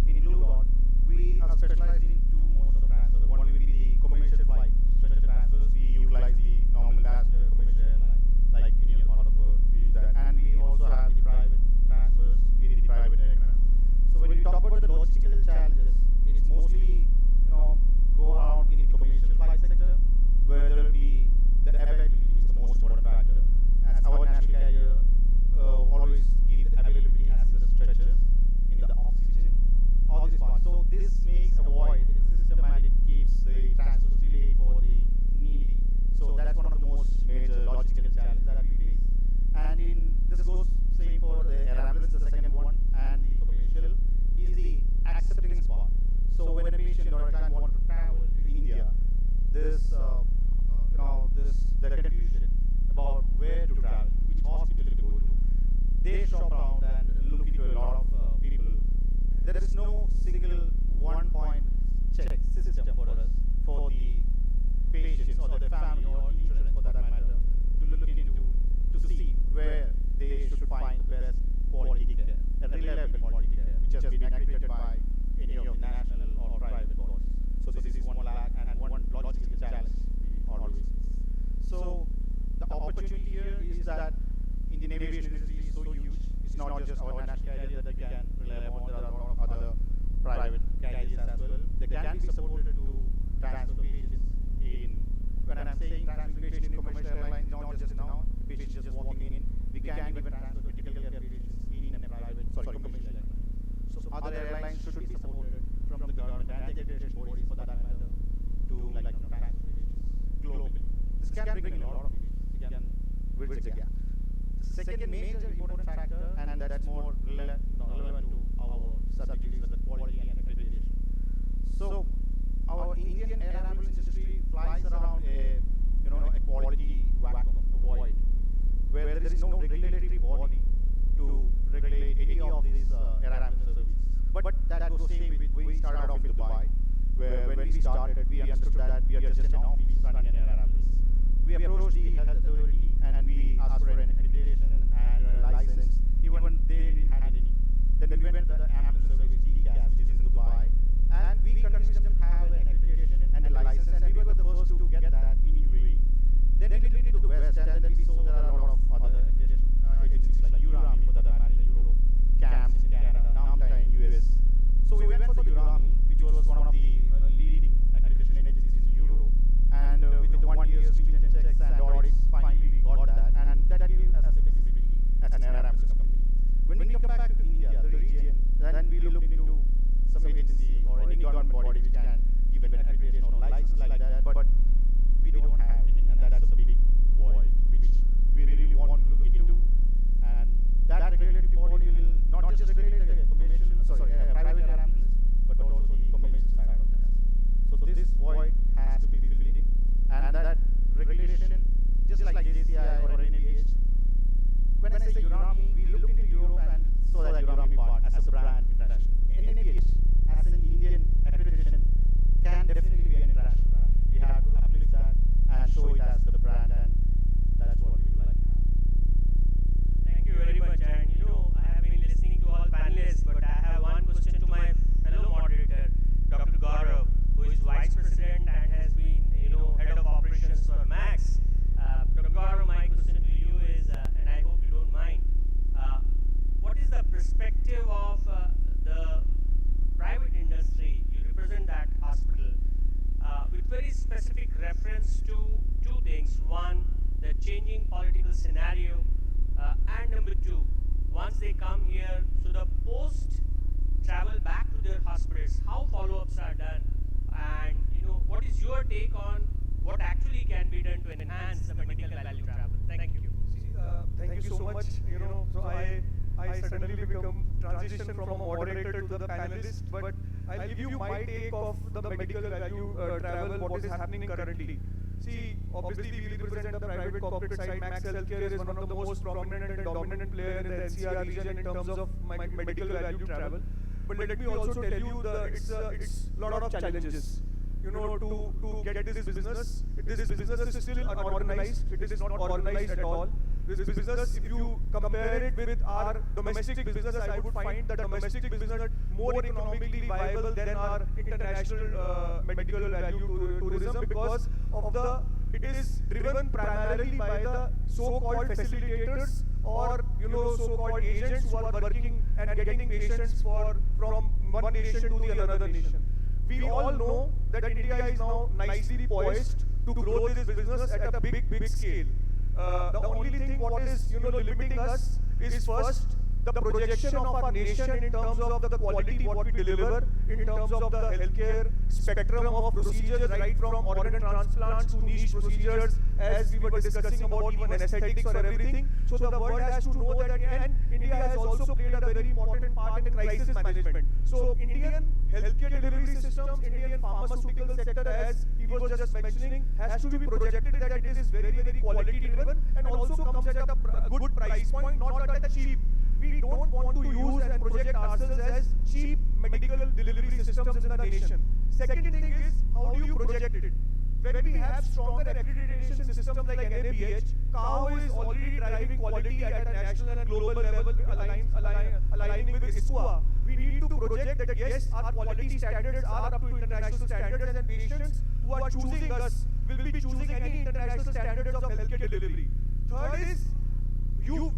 in Blue Dot, we are specialized in two modes of transfer. One will be the commercial flight stretcher transfers. We utilize the normal passenger commercial airline, like any other part of the world. We use that, and we also have the private transfers in the private aircraft. So when we talk about the logistical challenges, it's mostly go around in the commercial flight sector, where there will be the availability is the most important factor. As our national carrier always give the availability as the stretchers in the oxygen, all these parts. So this makes a void in the system, and it keeps the transfers delayed for the needy. So that's one of the most major logistical challenges that we face. And this goes same for the air ambulance, the second one, and the commercial is the acceptance part. So when a patient or a client wants to travel to India, the confusion about where to travel, which hospital to go to, they shop around and look into a lot of people. There is no single one-point check system for us, for the patients or the family or insurance for that matter, to look into, to see where they should find the best quality care, and reliable quality care, which has been accredited by any of the national or private bodies. So this is one lack and one logistical challenge we always face. So the opportunity here is that Indian aviation industry is so huge. It's not just our national carrier that we can rely on. There are a lot of other private carriers as well. They can be supported to transfer patients in. When I'm saying transfer patients in commercial airlines, not just now, patients just walking in. We can even transfer critical care patients in a commercial airline. So other airlines should be supported from the government and the accreditation bodies for that matter to transfer patients globally. This can bring in a lot of patients. We can bridge the gap. The second major important factor, and that's more relevant to our subject, is the quality and accreditation. So our Indian air ambulance industry flies around a quality vacuum, a void, where there is no regulatory body to regulate any of these air ambulance services. But that goes same with, we started off in Dubai, where when we started, we understood that we are just an office running an air ambulance. We approached the health authority and we asked for an accreditation and a license. Even they didn't have any. Then we went to the ambulance service, DCAS, which is in Dubai, and we convinced them to have an accreditation and a license, and we were the first to get that in UAE. Then we looked into the West, and then we saw there are a lot of other accreditation agencies like Urami for that matter in Europe, CAMS in Canada, NAMTA in US. So we went for the Urami, which was one of the leading accreditation agencies in Europe, and with the 1 year stringent checks and audits, finally we got that, and that gave us the visibility as an air ambulance company. When we come back to India, the region, then we look into some agency or any government body which can give an accreditation or license like that, but we don't have any, and that's a big void which we really want to look into and just like JCI or NABH. When I say Urami, we looked into Europe and saw that Urami part as a brand international. NABH as an Indian accreditation can definitely be an international brand. We have to uplift that and show it as the brand, and that's what we would like to have. Thank you very much. And I have been listening to all panelists, but I have one question to my fellow moderator, Dr. Gaurav, who is Vice President and has been, Head of Operations for Max. Dr. Gaurav, my question to you is, and I hope you don't mind, what is the perspective of the private industry? You represent that hospital with very specific reference to two things. One, the changing political scenario, and number two, once they come here, so the post travel back to their hospitals, how follow-ups are done, and what is your take on what actually can be done to enhance the medical value travel? Thank you. Thank you so much. So I suddenly become transition from a moderator to the panelist, but I'll give you my take of the medical value travel, what is happening currently. See, obviously we represent the private corporate side. Max Healthcare is one of the most prominent and dominant player in the NCR region in terms of medical value travel. But let me also tell you it's a lot of challenges. To get this business is still unorganized. It is not organized at all. This business, if you compare it with our domestic business, I would find that domestic business more economically viable than our international medical value tourism, because of it is driven primarily by the so-called facilitators or so-called agents who are working and getting patients from one nation to the another nation. We all know that India is now nicely poised to grow this business at a big scale. The only thing what is limiting us is first the projection of our nation in terms of the quality what we deliver, in terms of the healthcare spectrum of procedures, right from organ transplants to niche procedures, as we were discussing about even aesthetics or everything. So the world has to know that, and India has also played a very important part in crisis management. So Indian healthcare delivery systems, Indian pharmaceutical sector, as he was just mentioning, has to be projected that it is very quality driven and also comes at a good price point, not at a cheap. We don't want to use and project ourselves as cheap medical delivery systems in the nation. Second thing is, how do you project it? When we have stronger accreditation systems like NABH, Cahocon is already driving quality at a national and global level, aligning with ISQA. We need to project that yes, our quality standards are up to international standards, and patients who are choosing us will be choosing any international standards of healthcare delivery. Third is, you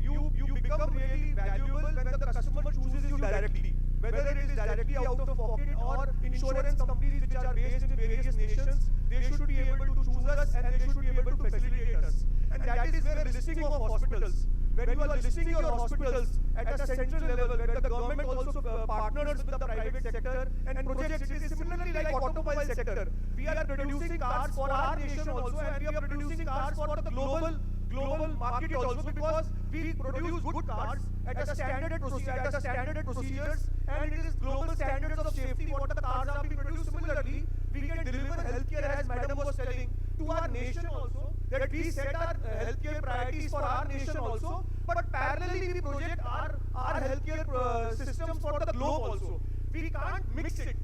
become really valuable when the customer chooses you directly. Whether it is directly out of pocket or insurance companies which are based in various nations, they should be able to choose us and they should be able to facilitate us. And that is where listing of hospitals. When you are listing your hospitals at a central level, where the government also partners with the private sector and projects, it is similarly like automobile sector. We are producing cars for our nation also, and we are producing cars for the global market also, because we produce good cars at a standard procedures, and it is global standards of safety what the cars are being produced. Similarly, we can deliver healthcare, as madam was telling, to our nation also, that we set our healthcare priorities for our nation also, but parallelly we project our healthcare systems for the globe also. We can't mix it.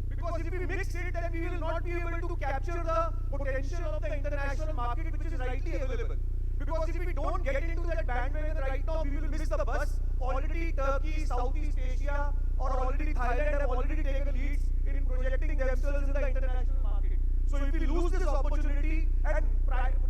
Because if we mix it, then we will not be able to capture the potential of the international market which is rightly available. Because if we don't get into that bandwagon right now, we will miss the bus. Already Turkey, Southeast Asia, or already Thailand have already taken leads in projecting themselves in the international market. So if we lose this opportunity, and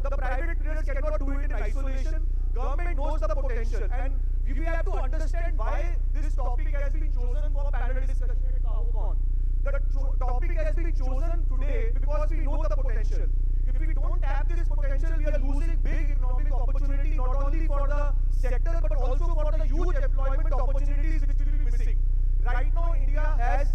the private players cannot do it in isolation, government knows the potential, and we have to understand why this topic has been chosen for panel discussion at Cahocon. The topic has been chosen today because we know the potential. If we don't tap this potential, we are losing big economic opportunity, not only for the sector, but also for the huge employment opportunities which will be missing. Right now, India has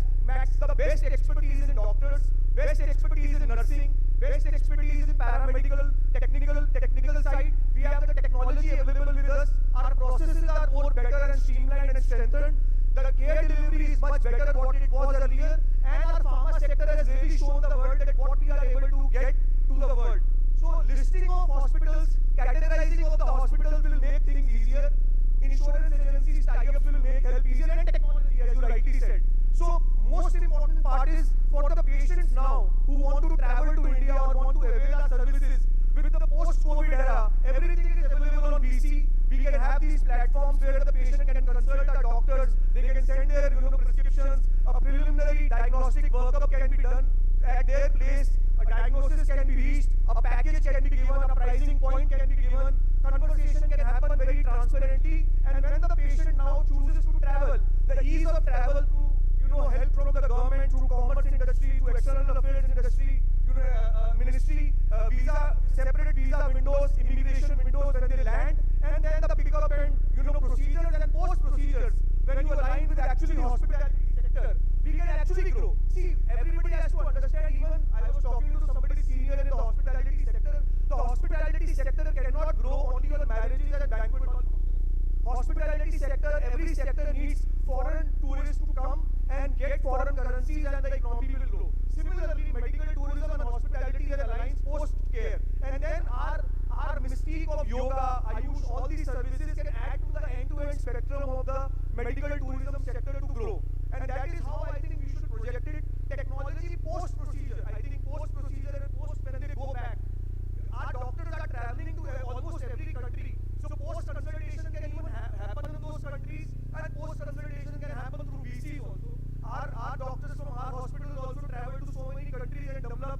the best expertise in doctors, best expertise in nursing, best expertise in paramedical, technical side. We have the technology available with us. Our processes are more better and streamlined and strengthened. The care delivery is much better than what it was earlier, and our pharma sector has really shown the world that what we are able to get to the world. So listing of hospitals, categorizing of the hospitals will make things easier. Insurance agencies tie-ups will make help easier, and technology, as you rightly said. So most important part is for the patients now who want to travel to India or want to avail our services. With the post-COVID era, everything is available on VC. We can have these platforms where the patient can consult our doctors. They can send their prescriptions. A preliminary diagnostic workup can be done at their place. A diagnosis can be reached. A package can be given. A pricing point can be given. Conversation can happen very transparently. And when the patient now chooses to travel, the ease of travel through help from the government, through commerce industry, through external affairs industry, ministry, visa, separate visa windows, immigration windows when they land, and then the pickup and procedures and post procedures. When you align with actually hospitality sector, we can actually grow. See, everybody has to understand. Even I was talking to somebody senior in the hospitality sector. The hospitality sector cannot grow only on marriages and banquet hall functions. Hospitality sector, every sector needs foreign tourists to come and get foreign currencies, and the economy will grow. Similarly, medical tourism and hospitality and alliance post-care. And then our mystique of yoga, Ayush, all these services can add to the end-to-end spectrum of the medical tourism sector to grow. And that is how I think we should project it. Technology post-procedure. I think post-procedure and post when they go back. Our doctors are traveling to almost every country. So post-consultation can even happen in those countries, and post-consultation can happen through VCs also. Our doctors from our hospitals also travel to so many countries and develop,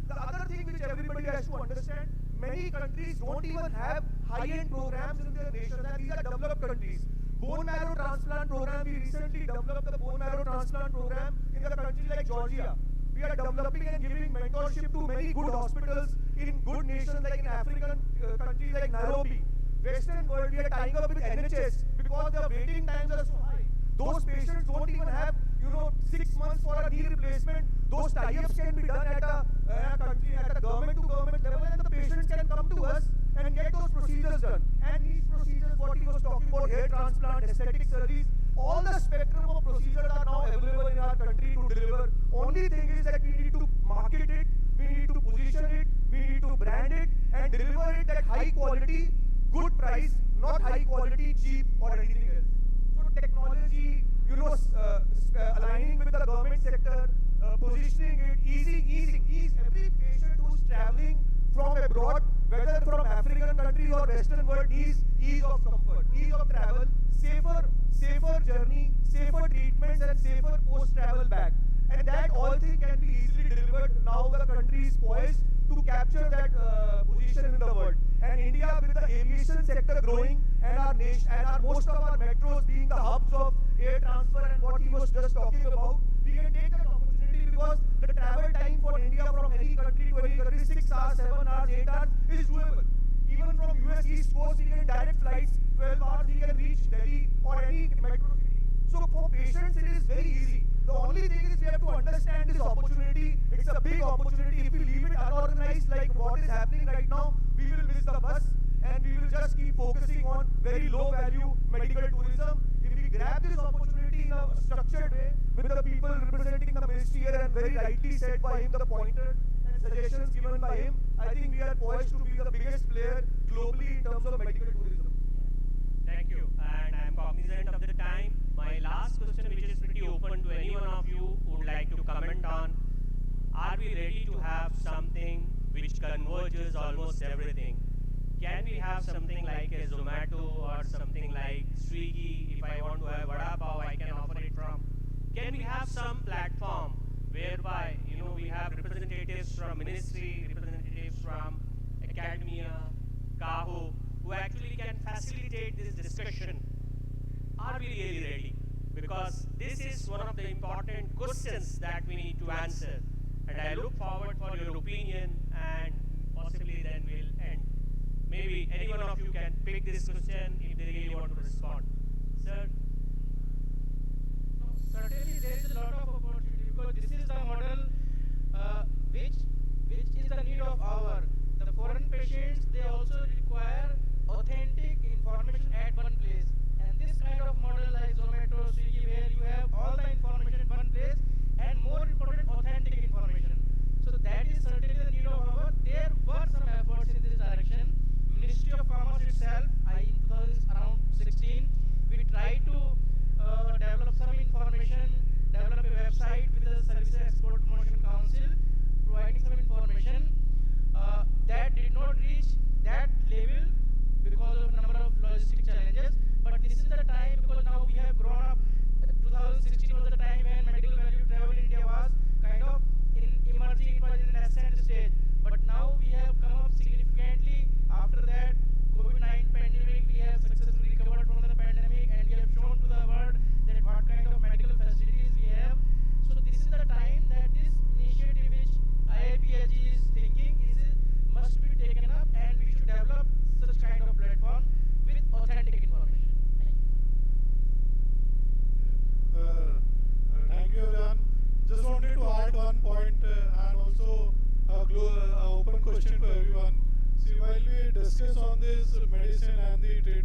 the other thing which everybody has to understand, many countries don't even have high-end programs in their nation, and these are developed countries. Bone marrow transplant program, we recently developed the bone marrow transplant program in a country like Georgia. We are developing and giving mentorship to many good hospitals in good nations like in African countries like Nairobi. Western world, we are tying up with NHS because the waiting times are so high. Those patients don't even have, 6 months for a knee replacement. Those tie-ups can be done at a country, at a government-to-government level, and the patients can come to us and get those procedures done. And these procedures, what he was talking about, hair transplant, aesthetic surgeries, all the spectrum of procedures are now available in our country to deliver. Only thing is that we need to market it, we need to position it, we need to brand it, and deliver it at high quality, good price, not high quality, cheap, or anything else. So technology, aligning with the government sector, positioning it, ease every patient who's traveling from abroad, whether from African countries or Western world, needs ease of comfort, ease of travel, safer journey, safer treatments, and safer post-travel back. And that all thing can be easily delivered. Now the country is poised to capture that position in the world. And India, with the aviation sector growing and our nation and most of our metros being the hubs of air transfer and what he was just talking about, we can take that opportunity because the travel time for India from any country to any country, 6 hours, 7 hours, 8 hours is doable. Even from US East Coast, we can direct flights, 12 hours, we can reach Delhi or any metro city. So for patients, it is very easy. The only thing is we have to understand this opportunity. It's a big opportunity. If we leave it unorganized like what is happening right now, we will miss the bus and we will just keep focusing on very low value medical tourism. If we grab this opportunity in a structured way with the people representing the ministry here and very rightly said by him, the pointers and suggestions given by him, I think we are poised to be the biggest player globally in terms of medical tourism. Thank you. And I am cognizant of the time. My last question, which is pretty open to any one of you who would like to comment on, are we ready to have something which converges almost everything? Can we have something like a Zomato or something like Swiggy? If I want to have vada pav, I can offer it from. Can we have some platform whereby we have representatives from ministry, representatives from academia, Caho, who actually can facilitate this discussion? Are we really ready? Because this is one of the important questions that we need to answer. And I look forward for your opinion, and possibly then we'll end. Maybe any one of you can pick this question if they really want to respond. Sir? No, certainly there is a lot of opportunity because this is the model which is the need of our. The foreign patients, they also require authentic information at one place. And this kind of model like Zomato, Swiggy, where you have all the information in one place and more important, authentic information. So that is certainly the need of our. There were some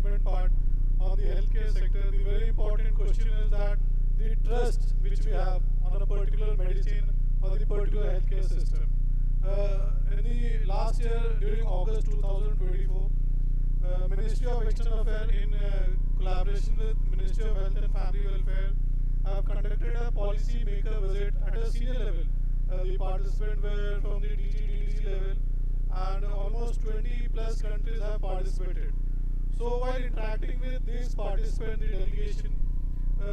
government part on the healthcare sector, the very important question is that the trust which we have on a particular medicine or the particular healthcare system. In the last year, during August 2024, Ministry of External Affairs in collaboration with Ministry of Health and Family Welfare have conducted a policy maker visit at a senior level. The participants were from the DG level, and almost 20 plus countries have participated. So while interacting with these participants, the delegation,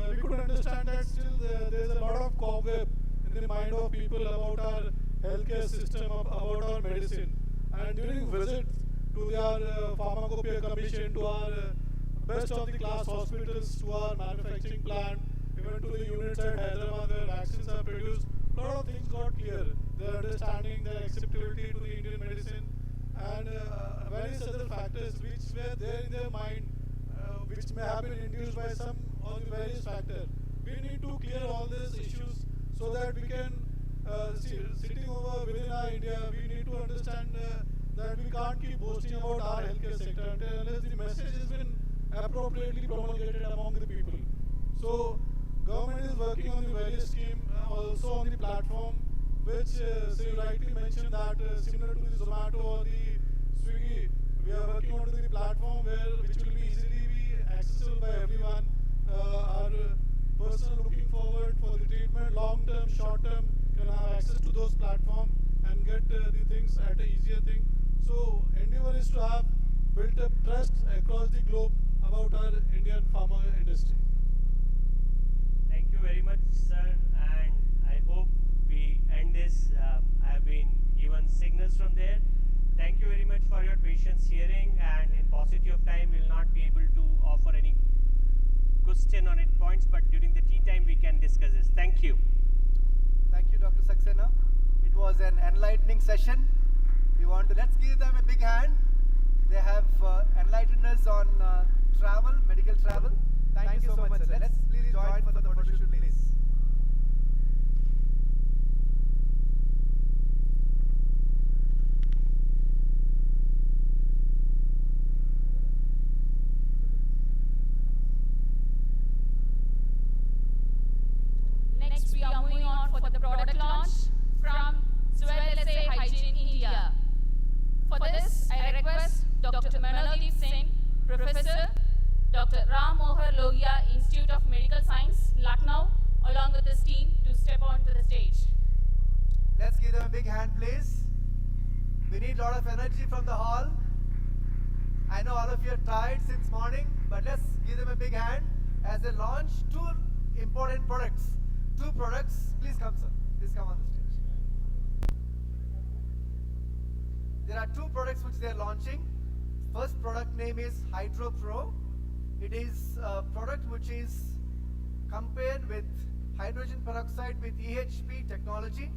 we could understand that still there is a lot of cobweb in the mind of people about our healthcare system, about our medicine. And during visits to their pharmacopoeia commission, to our best of the class hospitals, to our manufacturing plant, even to the units at Hyderabad where vaccines are produced, a lot of things got clear. Their understanding, their acceptability to the Indian medicine, and various other factors which were there in their mind, which may have been induced by some of the various factors. We need to clear all these issues so that we can, sitting over within our India, we need to understand that we can't keep boasting about our healthcare sector unless the message has been appropriately promulgated among the people. So, government is working on the various schemes, also on the platform, which, say you rightly mentioned that similar to the Zomato or the Swiggy, we are working on the platform which will be easily be accessible by everyone. Our person looking forward for the treatment, long term, short term, can have access to those platforms and get the things at an easier thing. So endeavor is to have built up trust across the globe about our Indian pharma industry. Thank you very much, sir, and I hope we end this. I have been given signals from there. Thank you very much for your patience hearing, and in paucity of time, we will not be able to offer any question on it points, but during the tea time, we can discuss this. Thank you. Thank you, Dr. Saxena. It was an enlightening session. Let's give them a big hand. They have enlightened us on travel, medical travel. Thank you so much, sir. Let's please join for the photo shoot, please. Next, we are moving on for the product launch from Zuel Hygiene India. For this, I request Dr. Manodip Singh, Professor, Dr. Ram Mohar Logia, Institute of Medical Science, Lucknow, along with his team to step onto the stage. Let's give them a big hand, please. We need a lot of energy from the hall. I know all of you are tired since morning, but let's give them a big hand as they launch two important products. Two products. Please come, sir. Please come on the stage. There are two products which they are launching. First product name is Hydro Pro. It is a product which is compared with hydrogen peroxide with EHP technology.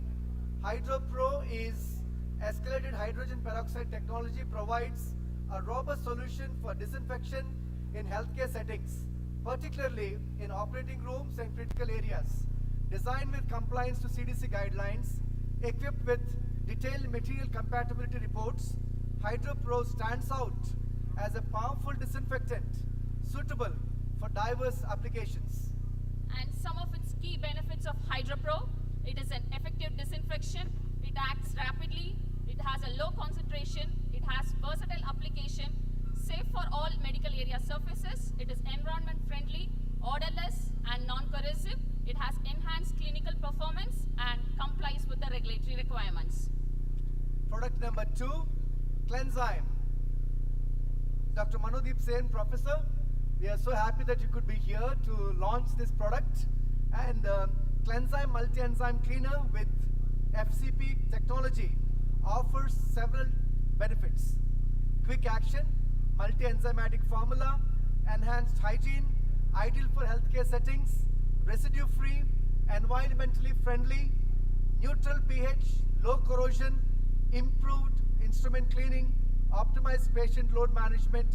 Hydro Pro is escalated hydrogen peroxide technology, provides a robust solution for disinfection in healthcare settings, particularly in operating rooms and critical areas. Designed with compliance to CDC guidelines, equipped with detailed material compatibility reports, Hydro Pro stands out as a powerful disinfectant suitable for diverse applications. And some of its key benefits of HydroPro: it is an effective disinfection, it acts rapidly, it has a low concentration, it has versatile application, safe for all medical area surfaces, it is environment friendly, odorless and non-corrosive, it has enhanced clinical performance and complies with the regulatory requirements. Product number 2, Cleanzyme. Dr. Manodip Sen, Professor, we are so happy that you could be here to launch this product. And Cleanzyme multi-enzyme cleaner with FCP technology offers several benefits. Quick action, multi-enzymatic formula, enhanced hygiene, ideal for healthcare settings, residue-free, environmentally friendly, neutral pH, low corrosion, improved instrument cleaning, optimized patient load management,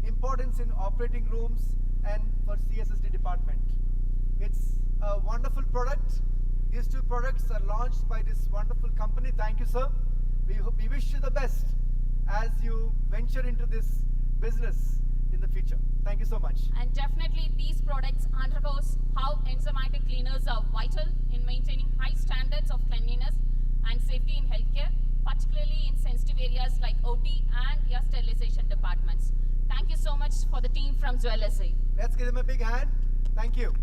importance in operating rooms and for CSSD department. It's a wonderful product. These two products are launched by this wonderful company. Thank you, sir. We wish you the best as you venture into this business. in the future. Thank you so much. And definitely these products undergoes how enzymatic cleaners are vital in maintaining high standards of cleanliness and safety in healthcare, particularly in sensitive areas like OT and ear sterilization departments. Thank you so much for the team from Zuelese. Let's give them a big hand. Thank you.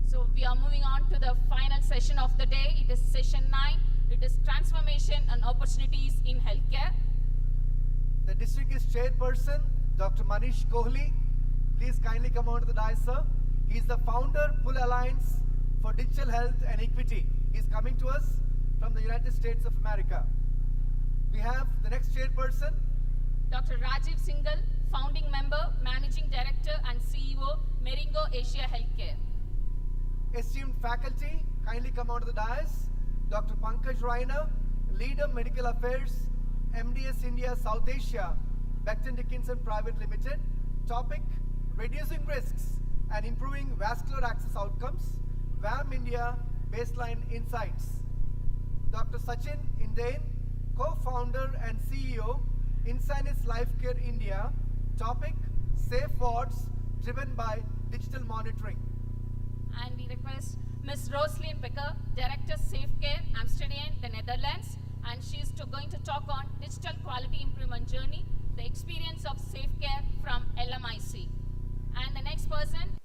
So we are moving on to the final session of the day. It is session 9. It is transformation and opportunities in healthcare. The distinguished chairperson, Dr. Manish Kohli, please kindly come on to the dais, sir. He is the founder, Pull Alliance for Digital Health and Equity. He is coming to us from the United States of America. We have the next chairperson, Dr. Rajiv Singhal, founding member, managing director and CEO, Meringo Asia Healthcare. esteemed faculty, kindly come on to the dais. Dr. Pankaj Raina, leader medical affairs, MDS India South Asia, Becton Dickinson Private Limited. Topic, reducing risks and improving vascular access outcomes, VAM India Baseline Insights. Dr. Sachin Indain, co-founder and CEO, Insanis Lifecare India. Topic, safe wards driven by digital monitoring. And we request Ms. Roslyn Becker, Director Safecare, Amsterdam, the Netherlands, and she is going to talk on digital quality improvement journey, the experience of Safecare from LMIC. And the next person,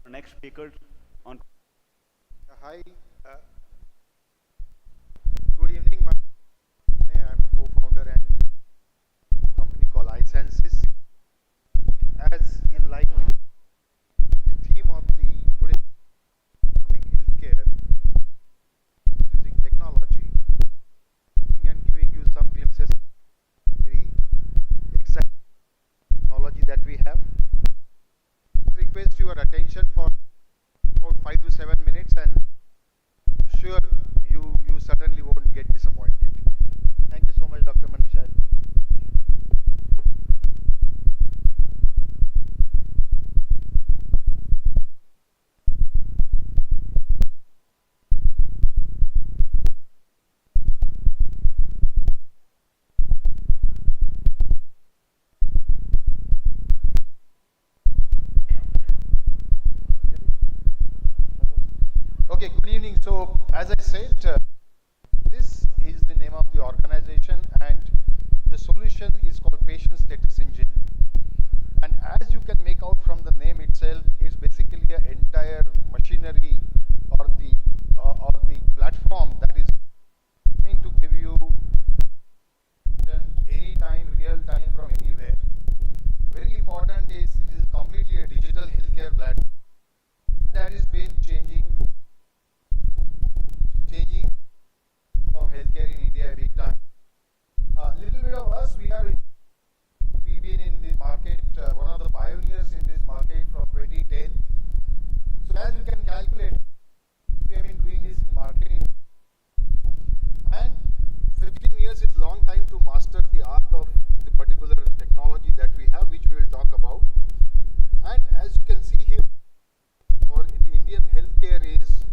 next speaker on. Hi. Good evening. I'm a co-founder and company called iSenses. As in line with the theme of the today, healthcare using technology, and giving you some glimpses of very exciting technology that we have. Request your attention for about 5 to 7 minutes, and sure you certainly won't get disappointed. Thank you so much, Dr. Manish. Okay, good evening. So, as I said, this is the name of the organization, and the solution is called Patient Status Engine. And as you can make out from the name itself, it's basically an entire machinery or the platform that is trying to give you anytime, real time from anywhere. Very important is it is completely a digital healthcare platform that is been changing of healthcare in India big time. A little bit of us, we've been in the market, one of the pioneers in this market from 2010. So as you can calculate, we have been doing this in marketing, and 15 years is long time to master the art of the particular technology that we have, which we will talk about. And as you can see here, for the Indian healthcare is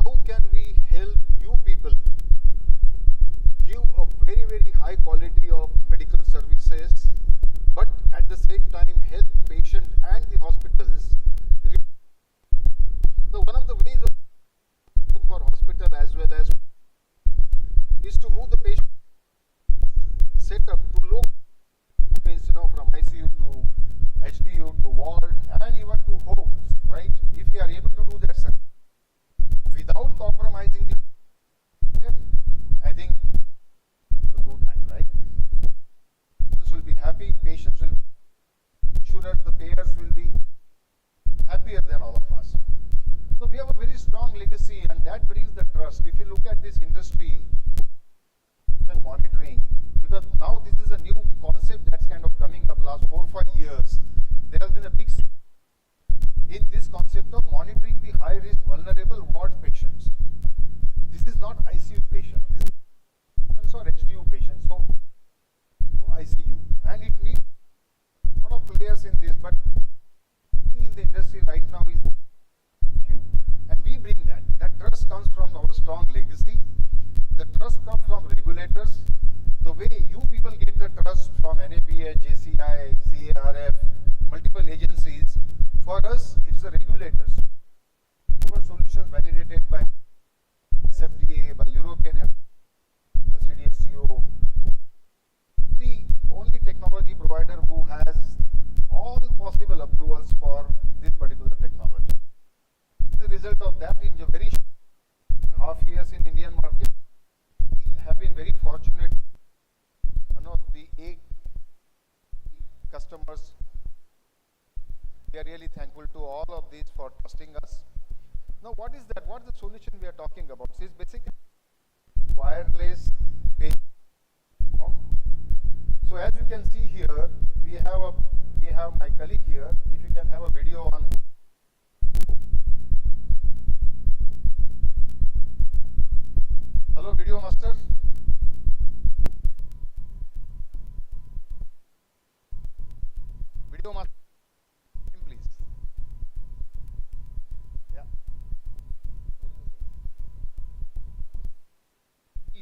how can we help you people give a very, very high quality of medical services, but at the same time help patient and the hospitals. So one of the ways of for hospital as well as is to move the patient setup to low, means from ICU to HDU to ward and even to homes, right? If we are able to do that without compromising the care, I think to do that, right? Patients will be happy, patients will insurers, the payers will be happier than all of us. So we have a very strong legacy, and that brings the trust. If you look at this industry and monitoring, because now this is a new concept that's kind of coming up last 4 or 5 years. There has been a big in this concept of monitoring the high risk vulnerable ward patients. This is not ICU patients, this is patients or HDU patients, so ICU, and it needs a lot of players in this, but in the industry right now is few, and we bring that. That trust comes from our strong legacy, the trust comes from regulators, the way you people get the trust from NABH, JCI, CARF, multiple agencies. For us, it's the regulators. Our solutions validated by FDA, by European CDSCO. The only technology provider who has all possible approvals for this particular technology. The result of that, in a very half years in Indian market, we have been very fortunate. The customers, we are really thankful to all of these for trusting us. Now, what is that? What is the solution we are talking about? So it's basically wireless pay. So as you can see here, we have my colleague here. If you can have a video on. Hello, video master. Video master, please. Yeah.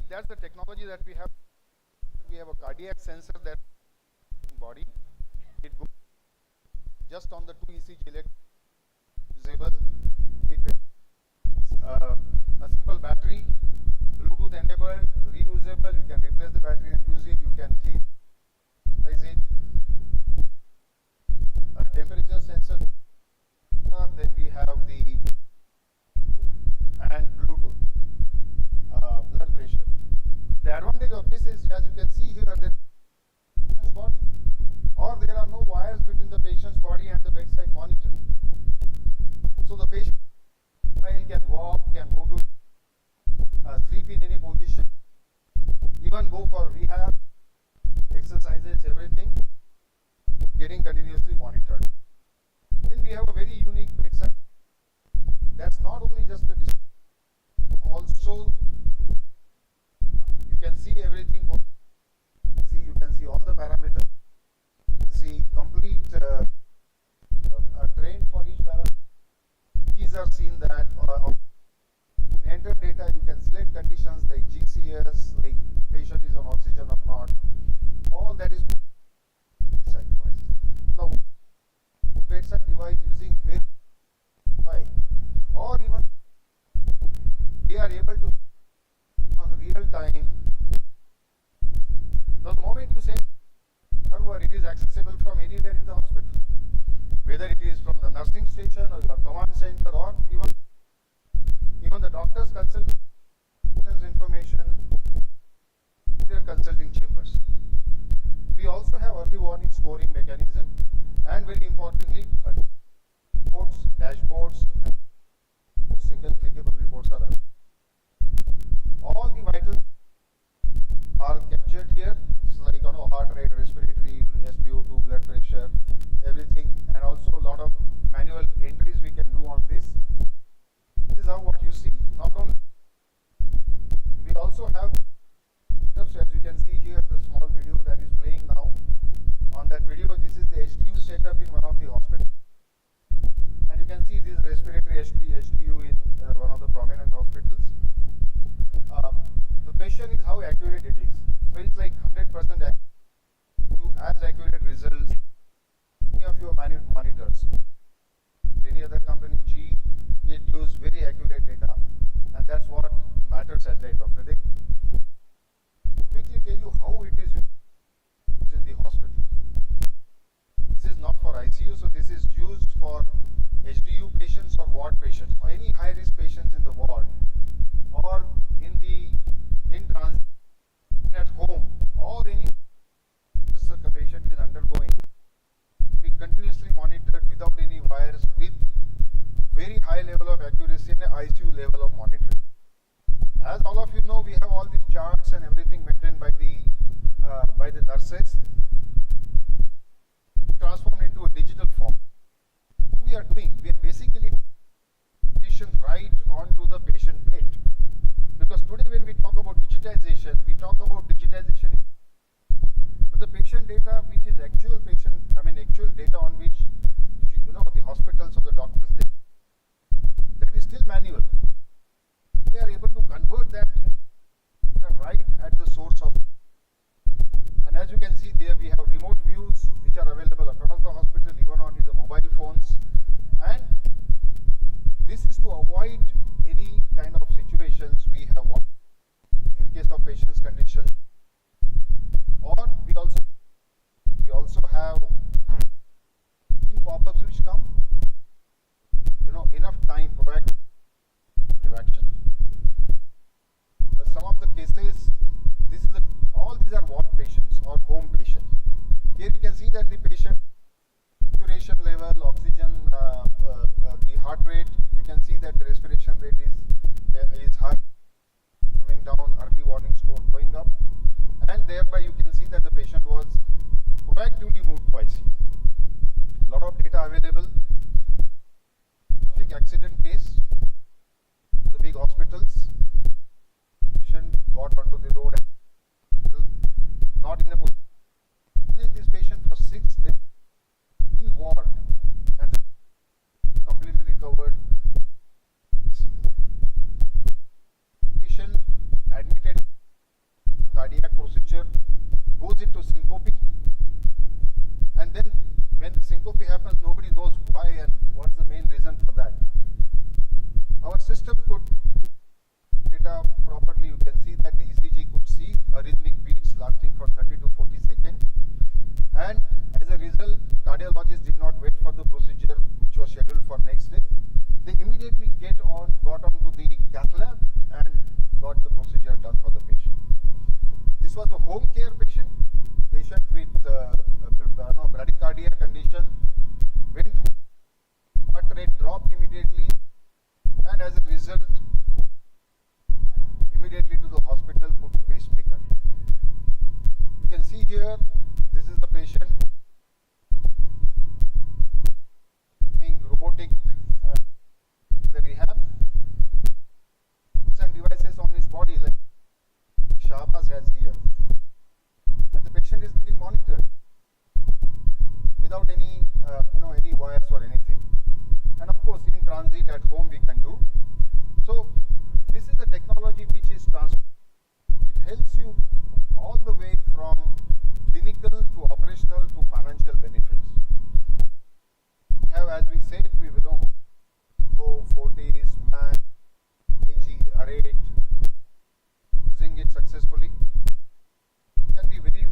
That's the technology that we have. We have a cardiac sensor that body. It goes just on the 2 ECG usable. It a simple battery, Bluetooth enabled, reusable. You can replace the battery and use it. You can clean it. A temperature sensor. Then we HDU server, it is accessible from anywhere in the hospital, whether it is from the nursing station or your command center or even the doctor's consultation information, their consulting chambers. We also have early warning scoring mechanism, and very importantly, reports, dashboards, and single clickable reports are available. All the vitals are captured here. It's like heart rate, respiratory, SpO2, blood pressure, everything, and also a lot of manual entries we can do on this. This is how what you see. Not only we also have, as you can see here, the small video that is playing now. On that video, this is the HDU setup in one of the hospitals, and you can see this respiratory HDU in one of the prominent hospitals. The question is how accurate it is. So it's like 100% accurate, as accurate results any of your monitors. Any other company, G, it gives very accurate data, and that's what matters at the end of the day. Quickly tell you how it is used in the hospital. This is not for ICU, so this is used for HDU patients or ward patients or any high-risk patients in the ward or in transit at home or any the patient is undergoing. We continuously monitored without any wires with very high level of accuracy and ICU level of monitoring. As all of you know, we have all these charts and everything maintained by the nurses, transformed into a digital form. What we are doing, we are basically patient right onto the patient bed. Because today when we talk about digitization, but the patient data, which is actual data on which the hospitals or the doctors, that is still manual. They are able to convert that right at the source of. And as you can see there, we have remote views which are available across the hospital, even on the mobile phones. And this is to avoid any kind of situations we have in case of patient's condition. Or we also have pop-ups which come, enough time proactive action. Some of the cases, all these are ward patients or home patients. Here you can see that the patient respiration level, oxygen, the heart rate. You can see that the respiration rate is high, coming down, early warning score going up, and thereby you can see that the patient was proactively moved to ICU. A lot of data available. Traffic accident case, the big hospitals. Patient got onto the road, not in a position. This patient for 6 days in ward and completely recovered. Patient admitted, cardiac procedure, goes into syncope, and then when the syncope happens, nobody knows why and what's the main reason for that. Our system could data properly. You can see that the ECG could see arrhythmic beats lasting for 30 to 40 seconds, and as a result, cardiologists did not wait for the procedure which was scheduled for next day. They immediately got onto the cath lab and got the procedure done for the patient. This was a home care patient with bradycardia condition, went home, heart rate dropped immediately, and as a result, immediately to the hospital, put a pacemaker. You can see here, this is the patient being robotic the rehab, and devices on his body like Shahbaz has here, and the patient is being monitored without any any wires or anything. And of course, in transit at home we can do. So this is the technology which is transferred. It helps you all the way from clinical to operational to financial benefits. We have, as we said, we know Fortis, MAN, AG, Arrate, using it successfully. It can be very,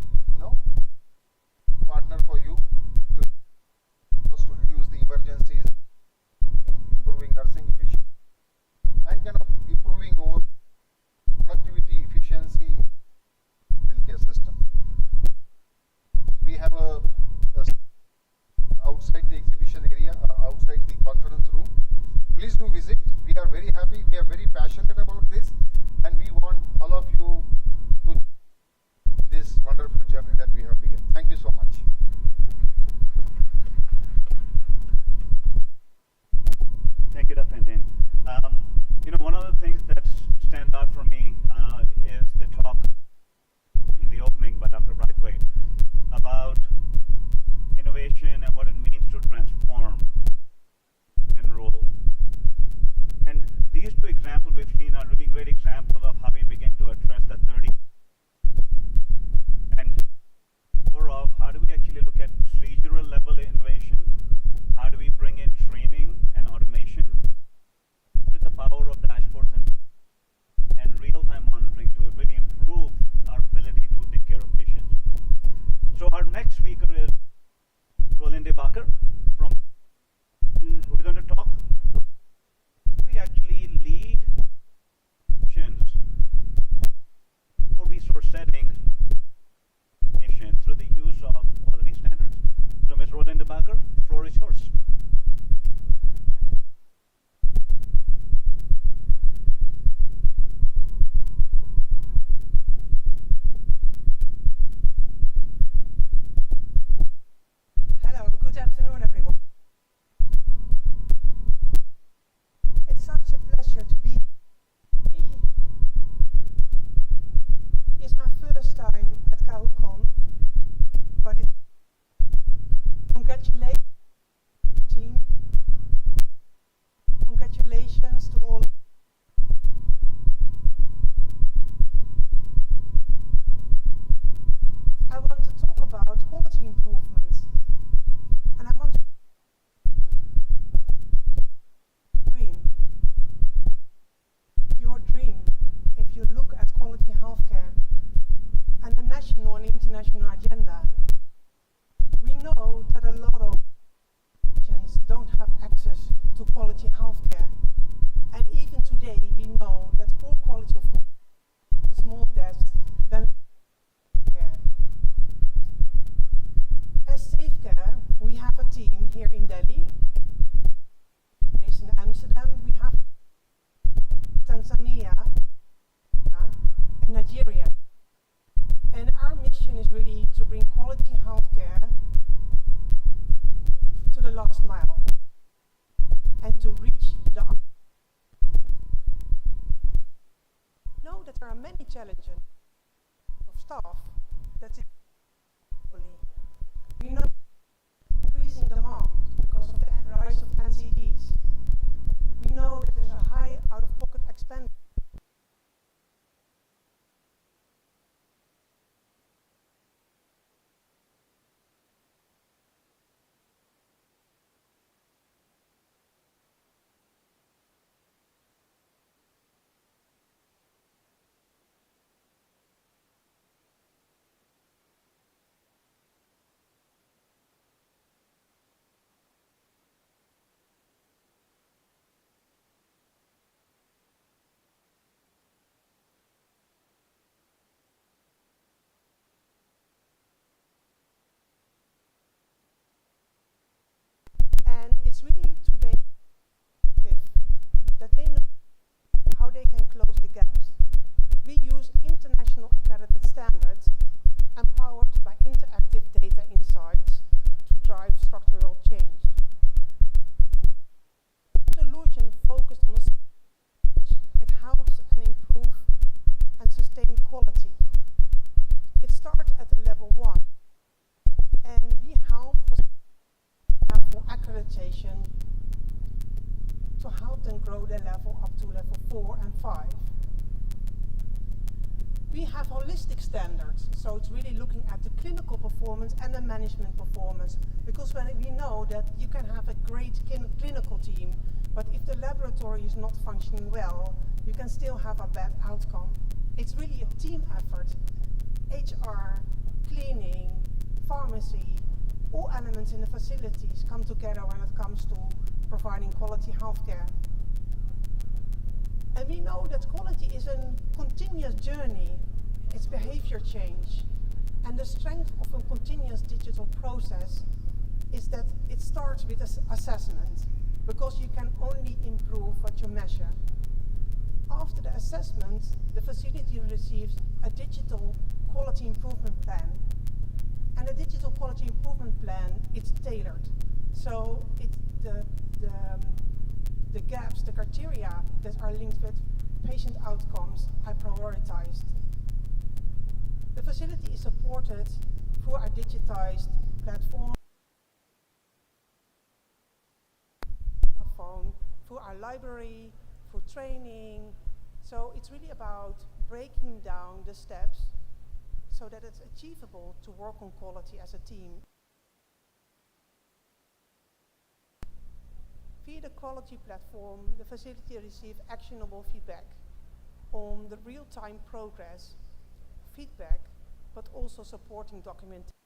next speaker is Roland Bacher from. We're going to talk. We actually lead for resource settings through the use of quality standards. So, Ms. Roland Bacher, the floor is yours. Hello, good afternoon, everyone. It's such a pleasure to be here. It's my first time at Cahocon, but congratulations team. Congratulations to all. I want to talk about quality improvements, and I want to dream. Your dream, if you look at quality healthcare and the national and international agenda, we know that a lot of patients don't have access to quality healthcare. And even today, we know that poor quality of care is more deaths than care. As Safecare, we have a team here in Delhi, based in Amsterdam, we have Tanzania, and Nigeria. And our mission is really to bring quality healthcare to the last mile and to reach the. Know that there are many challenges of staff that is we know increasing demand because of the rise of NCDs. We know that there's a high out-of-pocket expenditure. And it's really to make that they know how they can close the gaps. We use international accredited standards empowered by interactive data insights to drive structural change. Solution focused on it helps and improve and sustain quality. It starts at the level 1 and we help for accreditation to help them grow their level up to level 4 and 5. We have holistic standards, so it's really looking at the clinical performance and the management performance, because when we know that you can have a great clinical team, but if the laboratory is not functioning well, you can still have a bad outcome. It's really a team effort. HR, cleaning, pharmacy, all elements in the facilities come together when it comes to providing quality healthcare. And we know that quality is a continuous journey. It's behavior change. And the strength of a continuous digital process is that it starts with assessment, because you can only improve what you measure. After the assessment, the facility receives a digital quality improvement plan. And a digital quality improvement plan, it's tailored. So the gaps, the criteria that are linked with patient outcomes are prioritized. The facility is supported through our digitized platform, through our library, through training. So it's really about breaking down the steps so that it's achievable to work on quality as a team. Via the quality platform, the facility receives actionable feedback on the real-time progress, feedback, but also supporting documentation.